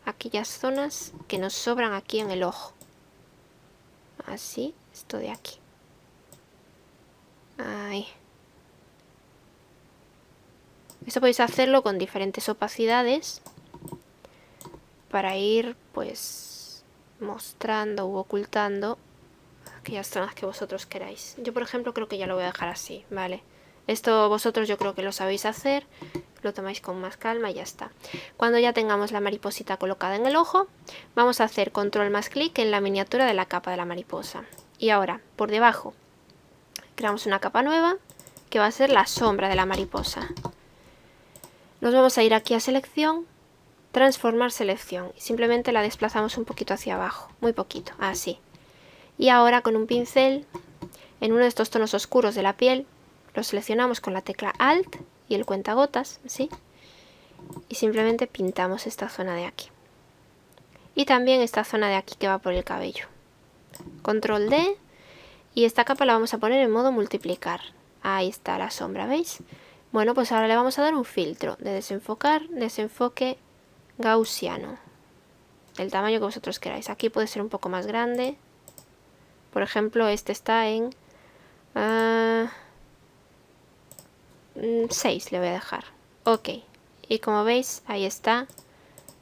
aquellas zonas que nos sobran aquí en el ojo. Así, esto de aquí. Ahí. Esto podéis hacerlo con diferentes opacidades para ir pues mostrando u ocultando aquellas zonas que vosotros queráis. Yo por ejemplo creo que ya lo voy a dejar así, ¿vale? Esto vosotros yo creo que lo sabéis hacer, lo tomáis con más calma y ya está. Cuando ya tengamos la mariposita colocada en el ojo, vamos a hacer control más clic en la miniatura de la capa de la mariposa. Y ahora, por debajo, creamos una capa nueva que va a ser la sombra de la mariposa. Nos vamos a ir aquí a selección, transformar selección. Y simplemente la desplazamos un poquito hacia abajo, muy poquito, así. Y ahora con un pincel, en uno de estos tonos oscuros de la piel, lo seleccionamos con la tecla Alt y el cuentagotas, ¿sí? y simplemente pintamos esta zona de aquí. Y también esta zona de aquí que va por el cabello. Control D. Y esta capa la vamos a poner en modo multiplicar. Ahí está la sombra, ¿veis? Bueno, pues ahora le vamos a dar un filtro de desenfocar, desenfoque gaussiano. Del tamaño que vosotros queráis. Aquí puede ser un poco más grande. Por ejemplo, este está en 6 le voy a dejar. Ok. Y como veis, ahí está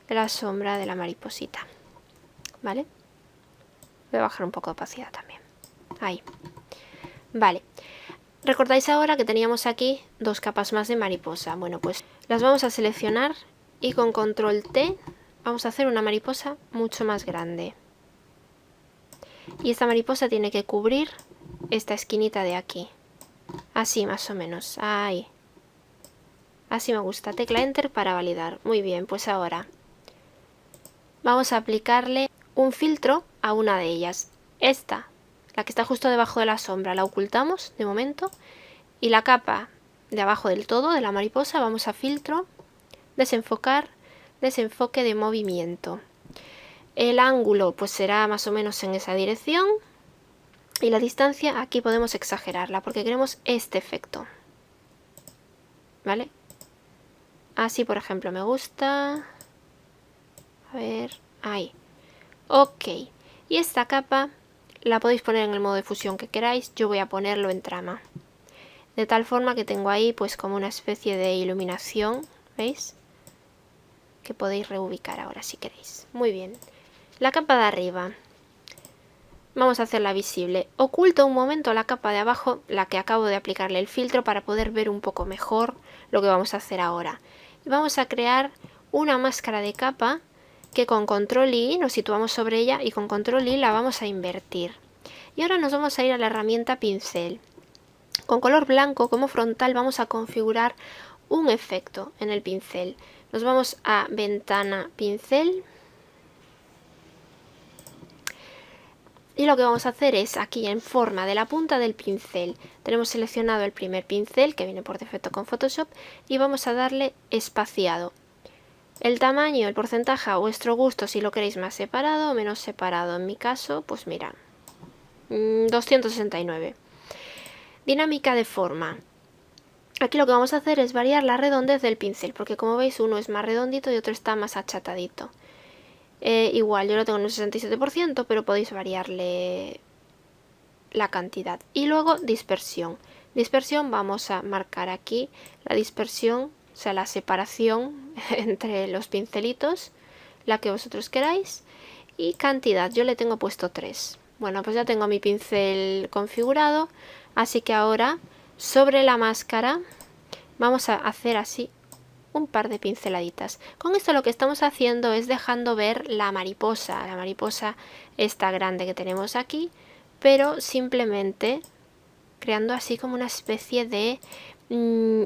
la sombra de la mariposita. ¿Vale? Voy a bajar un poco de opacidad también. Ahí. Vale. ¿Recordáis ahora que teníamos aquí dos capas más de mariposa? Bueno, pues las vamos a seleccionar y con control T vamos a hacer una mariposa mucho más grande. Y esta mariposa tiene que cubrir esta esquinita de aquí. Así más o menos. Ahí. Así me gusta. Tecla Enter para validar. Muy bien, pues ahora vamos a aplicarle un filtro a una de ellas. Esta, la que está justo debajo de la sombra, la ocultamos de momento. Y la capa de abajo del todo, de la mariposa, vamos a filtro, desenfocar, desenfoque de movimiento. El ángulo pues será más o menos en esa dirección. Y la distancia aquí podemos exagerarla porque queremos este efecto. ¿Vale? Así por ejemplo me gusta. A ver, ahí. Ok. Y esta capa la podéis poner en el modo de fusión que queráis. Yo voy a ponerlo en trama. De tal forma que tengo ahí pues como una especie de iluminación. ¿Veis? Que podéis reubicar ahora si queréis. Muy bien. La capa de arriba. Vamos a hacerla visible. Oculto un momento la capa de abajo, la que acabo de aplicarle el filtro, para poder ver un poco mejor lo que vamos a hacer ahora. Vamos a crear una máscara de capa que con control I nos situamos sobre ella y con control I la vamos a invertir. Y ahora nos vamos a ir a la herramienta pincel. Con color blanco como frontal vamos a configurar un efecto en el pincel. Nos vamos a ventana pincel. Y lo que vamos a hacer es aquí en forma de la punta del pincel. Tenemos seleccionado el primer pincel que viene por defecto con Photoshop y vamos a darle espaciado. El tamaño, el porcentaje a vuestro gusto, si lo queréis más separado o menos separado. En mi caso, pues mira, 269. Dinámica de forma. Aquí lo que vamos a hacer es variar la redondez del pincel, porque como veis uno es más redondito y otro está más achatadito. Igual, yo lo tengo en un 67%, pero podéis variarle la cantidad. Y luego dispersión. Dispersión, vamos a marcar aquí la dispersión, o sea, la separación entre los pincelitos, la que vosotros queráis. Y cantidad, yo le tengo puesto 3. Bueno, pues ya tengo mi pincel configurado, así que ahora sobre la máscara vamos a hacer así un par de pinceladitas. Con esto lo que estamos haciendo es dejando ver la mariposa esta grande que tenemos aquí, pero simplemente creando así como una especie de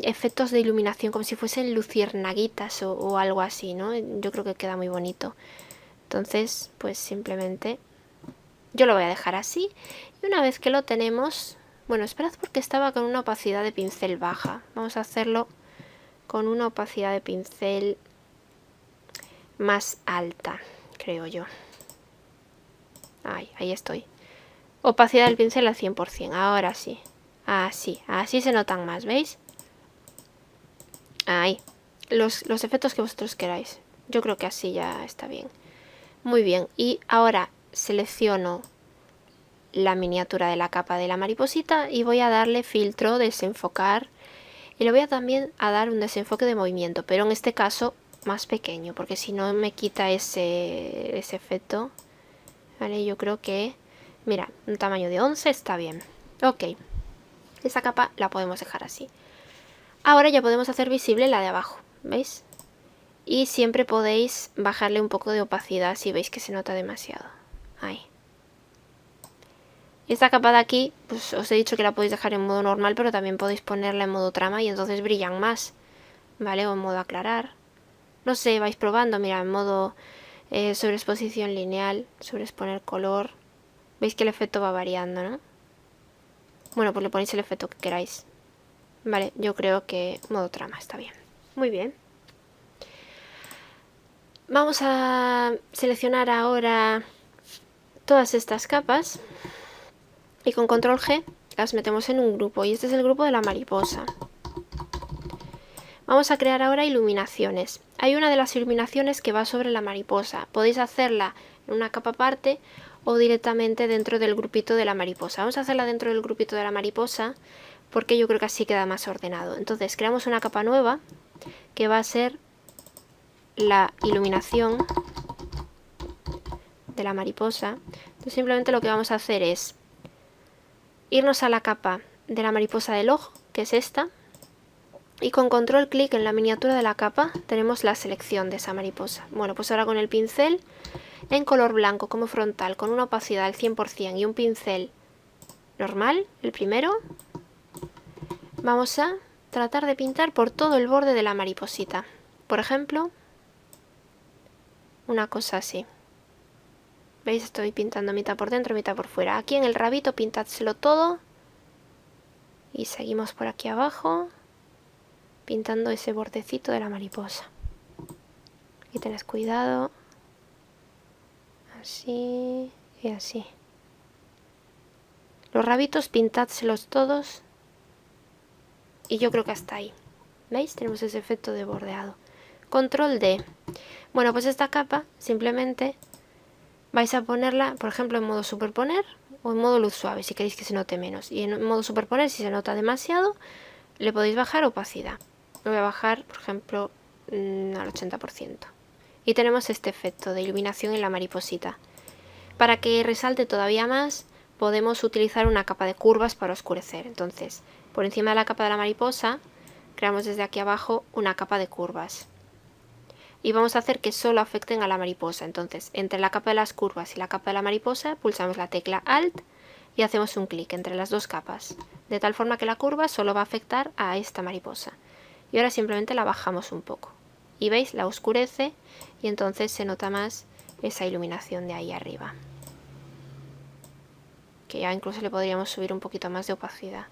efectos de iluminación, como si fuesen luciernaguitas o algo así, ¿no? Yo creo que queda muy bonito. Entonces, pues simplemente yo lo voy a dejar así. Y una vez que lo tenemos, bueno, esperad porque estaba con una opacidad de pincel baja. Vamos a hacerlo con una opacidad de pincel más alta, creo yo. Ahí estoy. Opacidad del pincel al 100%, ahora sí. Así se notan más, ¿veis? Ahí. Los efectos que vosotros queráis. Yo creo que así ya está bien. Muy bien, y ahora selecciono la miniatura de la capa de la mariposita y voy a darle filtro, desenfocar. Y le voy a también a dar un desenfoque de movimiento, pero en este caso más pequeño, porque si no me quita ese efecto. Vale, yo creo que, mira, un tamaño de 11 está bien. Ok, esa capa la podemos dejar así. Ahora ya podemos hacer visible la de abajo, ¿veis? Y siempre podéis bajarle un poco de opacidad si veis que se nota demasiado. Ahí. Esta capa de aquí, pues os he dicho que la podéis dejar en modo normal, pero también podéis ponerla en modo trama y entonces brillan más, ¿vale? O en modo aclarar. No sé, vais probando, mira, en modo sobreexposición lineal, sobreexponer color. Veis que el efecto va variando, ¿no? Bueno, pues le ponéis el efecto que queráis. Vale, yo creo que modo trama está bien. Muy bien. Vamos a seleccionar ahora todas estas capas y con control G las metemos en un grupo, y este es el grupo de la mariposa. Vamos a crear ahora iluminaciones. Hay una de las iluminaciones que va sobre la mariposa. Podéis hacerla en una capa aparte o directamente dentro del grupito de la mariposa. Vamos a hacerla dentro del grupito de la mariposa porque yo creo que así queda más ordenado. Entonces creamos una capa nueva que va a ser la iluminación de la mariposa. Entonces simplemente lo que vamos a hacer es irnos a la capa de la mariposa del ojo, que es esta, y con control clic en la miniatura de la capa tenemos la selección de esa mariposa. Bueno, pues ahora con el pincel en color blanco como frontal, con una opacidad al 100% y un pincel normal, el primero, vamos a tratar de pintar por todo el borde de la mariposita. Por ejemplo, una cosa así. ¿Veis? Estoy pintando mitad por dentro, mitad por fuera. Aquí en el rabito pintádselo todo. Y seguimos por aquí abajo, pintando ese bordecito de la mariposa. Y tenés cuidado. Así y así. Los rabitos pintádselos todos. Y yo creo que hasta ahí. ¿Veis? Tenemos ese efecto de bordeado. Control D. Bueno, pues esta capa simplemente vais a ponerla, por ejemplo, en modo superponer o en modo luz suave, si queréis que se note menos. Y en modo superponer, si se nota demasiado, le podéis bajar opacidad. Lo voy a bajar, por ejemplo, al 80%. Y tenemos este efecto de iluminación en la mariposita. Para que resalte todavía más, podemos utilizar una capa de curvas para oscurecer. Entonces, por encima de la capa de la mariposa, creamos desde aquí abajo una capa de curvas. Y vamos a hacer que solo afecten a la mariposa. Entonces, entre la capa de las curvas y la capa de la mariposa, pulsamos la tecla Alt y hacemos un clic entre las dos capas, de tal forma que la curva solo va a afectar a esta mariposa. Y ahora simplemente la bajamos un poco. Y veis, la oscurece y entonces se nota más esa iluminación de ahí arriba. Que ya incluso le podríamos subir un poquito más de opacidad.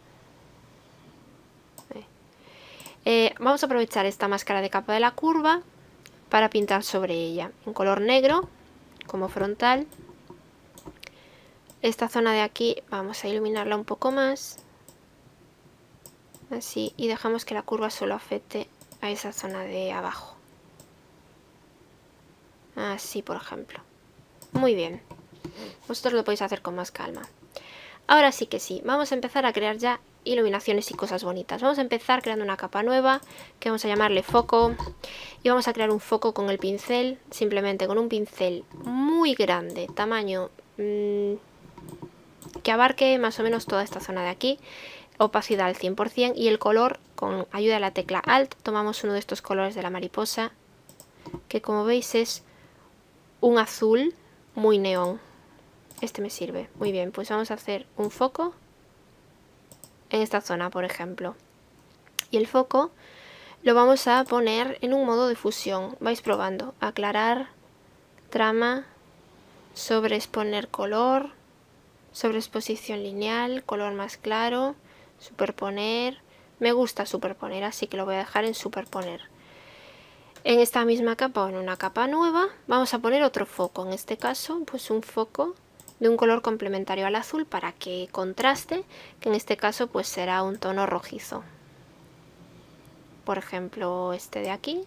Vamos a aprovechar esta máscara de capa de la curva para pintar sobre ella en color negro como frontal. Esta zona de aquí vamos a iluminarla un poco más, así, y dejamos que la curva solo afecte a esa zona de abajo, así por ejemplo. Muy bien, vosotros lo podéis hacer con más calma. Ahora sí que sí, vamos a empezar a crear ya iluminaciones y cosas bonitas. Vamos a empezar creando una capa nueva que vamos a llamarle foco, y vamos a crear un foco con el pincel, simplemente con un pincel muy grande, tamaño que abarque más o menos toda esta zona de aquí, opacidad al 100%, y el color, con ayuda de la tecla Alt, tomamos uno de estos colores de la mariposa, que como veis es un azul muy neón. Este me sirve. Muy bien, pues vamos a hacer un foco en esta zona, por ejemplo. Y el foco lo vamos a poner en un modo de fusión. Vais probando. Aclarar, trama, sobreexponer color, sobreexposición lineal, color más claro, superponer. Me gusta superponer, así que lo voy a dejar en superponer. En esta misma capa o en una capa nueva vamos a poner otro foco. En este caso, pues un foco de un color complementario al azul para que contraste, que en este caso pues será un tono rojizo. Por ejemplo, este de aquí.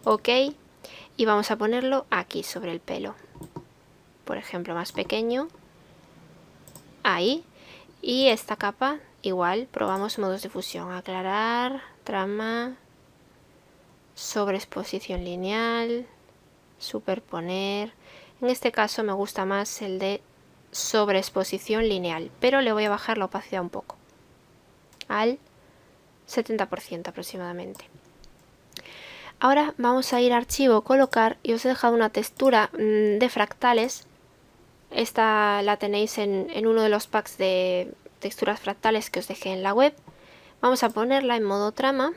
Ok, y vamos a ponerlo aquí sobre el pelo. Por ejemplo, más pequeño. Ahí. Y esta capa, igual, probamos modos de fusión. Aclarar, trama, sobreexposición lineal, superponer. En este caso me gusta más el de sobreexposición lineal, pero le voy a bajar la opacidad un poco, al 70% aproximadamente. Ahora vamos a ir a archivo, colocar, y os he dejado una textura de fractales. Esta la tenéis en uno de los packs de texturas fractales que os dejé en la web. Vamos a ponerla en modo trama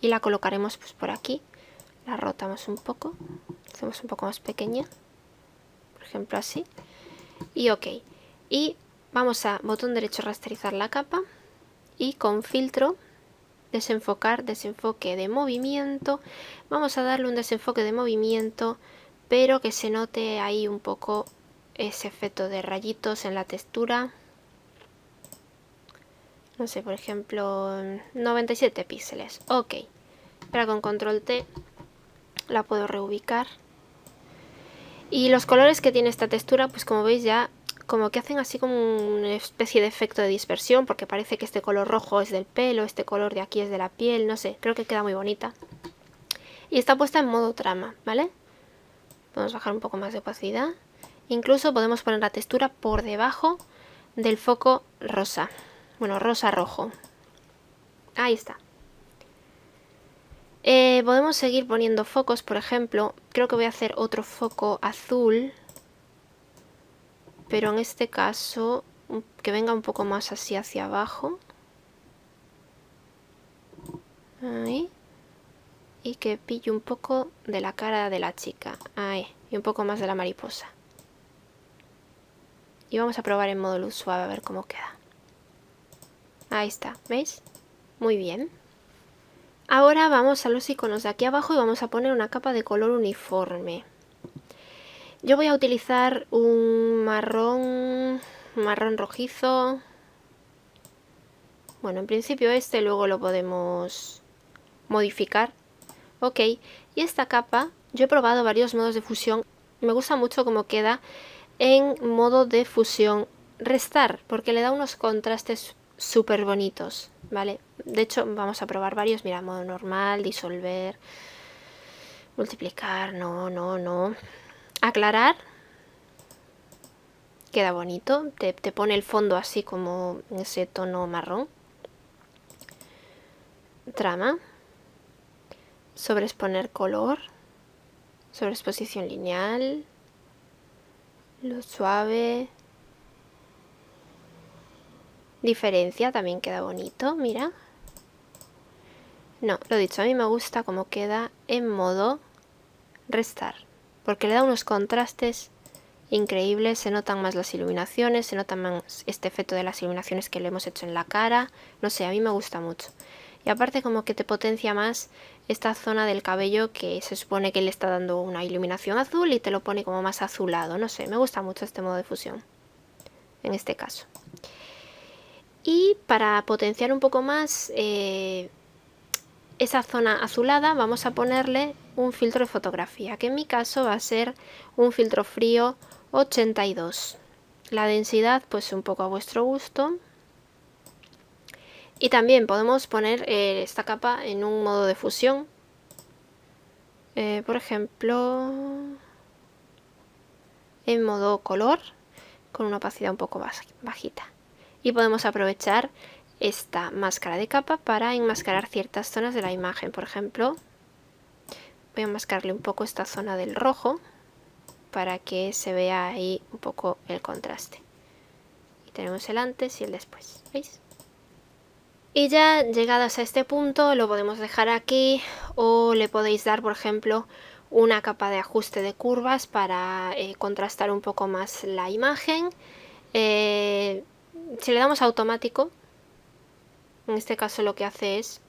y la colocaremos pues por aquí. La rotamos un poco, hacemos un poco más pequeña, por ejemplo así, y ok. Y vamos a botón derecho rasterizar la capa y con filtro desenfocar, desenfoque de movimiento. Vamos a darle un desenfoque de movimiento, pero que se note ahí un poco ese efecto de rayitos en la textura. No sé, por ejemplo, 97 píxeles. Ok. Ahora con control T la puedo reubicar. Y los colores que tiene esta textura, pues como veis ya como que hacen así como una especie de efecto de dispersión, porque parece que este color rojo es del pelo, este color de aquí es de la piel, no sé, creo que queda muy bonita. Y está puesta en modo trama, ¿vale? Podemos bajar un poco más de opacidad. Incluso podemos poner la textura por debajo del foco rosa. Bueno, rosa-rojo. Ahí está. Podemos seguir poniendo focos, por ejemplo. Creo que voy a hacer otro foco azul. Pero en este caso, que venga un poco más así hacia abajo. Ahí. Y que pille un poco de la cara de la chica. Ahí. Y un poco más de la mariposa. Y vamos a probar en modo luz suave a ver cómo queda. Ahí está, ¿veis? Muy bien. Ahora vamos a los iconos de aquí abajo y vamos a poner una capa de color uniforme. Yo voy a utilizar un marrón rojizo. Bueno, en principio este luego lo podemos modificar. Ok, y esta capa, yo he probado varios modos de fusión. Me gusta mucho cómo queda en modo de fusión restar, porque le da unos contrastes súper bonitos, ¿vale? De hecho, vamos a probar varios. Mira, modo normal, disolver, multiplicar, no. Aclarar. Queda bonito, te pone el fondo así como en ese tono marrón. Trama. Sobreexponer color. Sobreexposición lineal. Luz suave. Diferencia, también queda bonito, mira. No, lo dicho, a mí me gusta cómo queda en modo restar, porque le da unos contrastes increíbles, se notan más las iluminaciones, se nota más este efecto de las iluminaciones que le hemos hecho en la cara, no sé, a mí me gusta mucho. Y aparte como que te potencia más esta zona del cabello que se supone que le está dando una iluminación azul y te lo pone como más azulado, no sé, me gusta mucho este modo de fusión, en este caso. Y para potenciar un poco más esa zona azulada vamos a ponerle un filtro de fotografía, que en mi caso va a ser un filtro frío 82. La densidad pues un poco a vuestro gusto. Y también podemos poner esta capa en un modo de fusión. Por ejemplo, en modo color, con una opacidad un poco bajita. Y podemos aprovechar esta máscara de capa para enmascarar ciertas zonas de la imagen. Por ejemplo, voy a enmascararle un poco esta zona del rojo para que se vea ahí un poco el contraste. Y tenemos el antes y el después, ¿veis? Y ya llegados a este punto lo podemos dejar aquí, o le podéis dar, por ejemplo, una capa de ajuste de curvas para contrastar un poco más la imagen. Si le damos automático, en este caso lo que hace es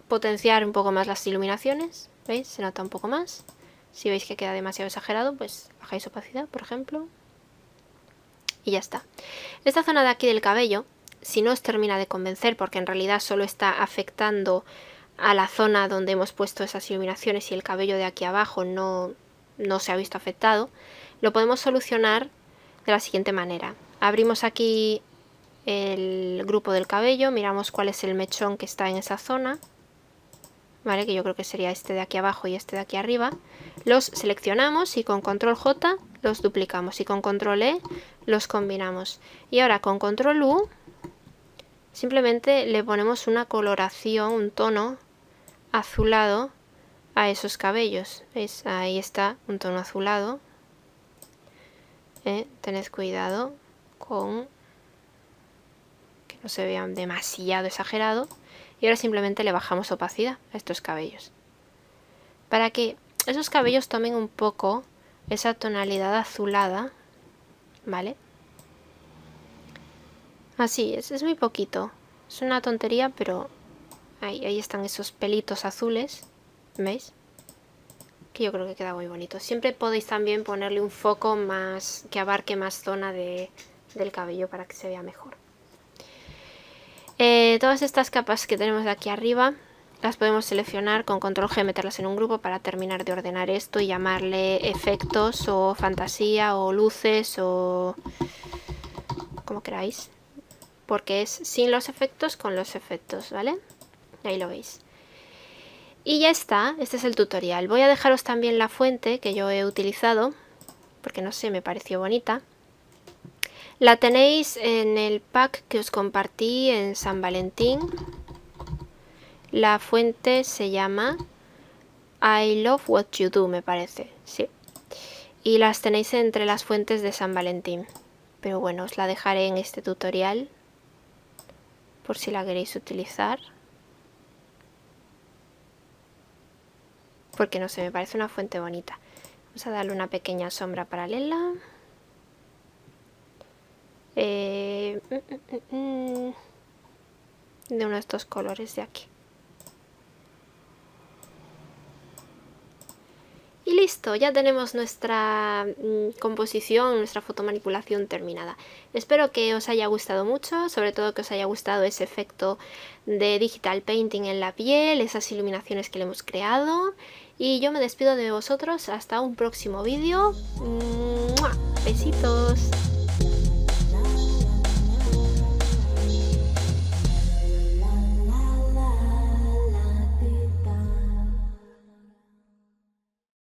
potenciar un poco más las iluminaciones, ¿veis? Se nota un poco más. Si veis que queda demasiado exagerado, pues bajáis opacidad, por ejemplo. Y ya está. Esta zona de aquí del cabello, si no os termina de convencer, porque en realidad solo está afectando a la zona donde hemos puesto esas iluminaciones y el cabello de aquí abajo no se ha visto afectado, lo podemos solucionar de la siguiente manera. Abrimos aquí el grupo del cabello, miramos cuál es el mechón que está en esa zona, ¿vale? Que yo creo que sería este de aquí abajo y este de aquí arriba. Los seleccionamos y con control J los duplicamos y con control E los combinamos. Y ahora con control U simplemente le ponemos una coloración, un tono azulado a esos cabellos. ¿Veis? Ahí está un tono azulado. Tened cuidado con que no se vean demasiado exagerado. Y ahora simplemente le bajamos opacidad a estos cabellos, para que esos cabellos tomen un poco esa tonalidad azulada, ¿vale? Así es muy poquito. Es una tontería, pero Ahí están esos pelitos azules, ¿veis? Que yo creo que queda muy bonito. Siempre podéis también ponerle un foco más que abarque más zona del cabello para que se vea mejor. Todas estas capas que tenemos de aquí arriba las podemos seleccionar con control G, meterlas en un grupo para terminar de ordenar esto y llamarle efectos o fantasía o luces o como queráis, porque es sin los efectos con los efectos, ¿vale? Ahí lo veis. Y ya está, este es el tutorial. Voy a dejaros también la fuente que yo he utilizado, porque no sé, me pareció bonita. La tenéis en el pack que os compartí en San Valentín. La fuente se llama I Love What You Do, me parece, sí. Y las tenéis entre las fuentes de San Valentín. Pero bueno, os la dejaré en este tutorial por si la queréis utilizar. Porque no sé, me parece una fuente bonita. Vamos a darle una pequeña sombra paralela. De uno de estos colores de aquí. Y listo, ya tenemos nuestra composición, nuestra fotomanipulación terminada. Espero que os haya gustado mucho, sobre todo que os haya gustado ese efecto de digital painting en la piel, esas iluminaciones que le hemos creado. Y yo me despido de vosotros hasta un próximo vídeo. ¡Mua! Besitos.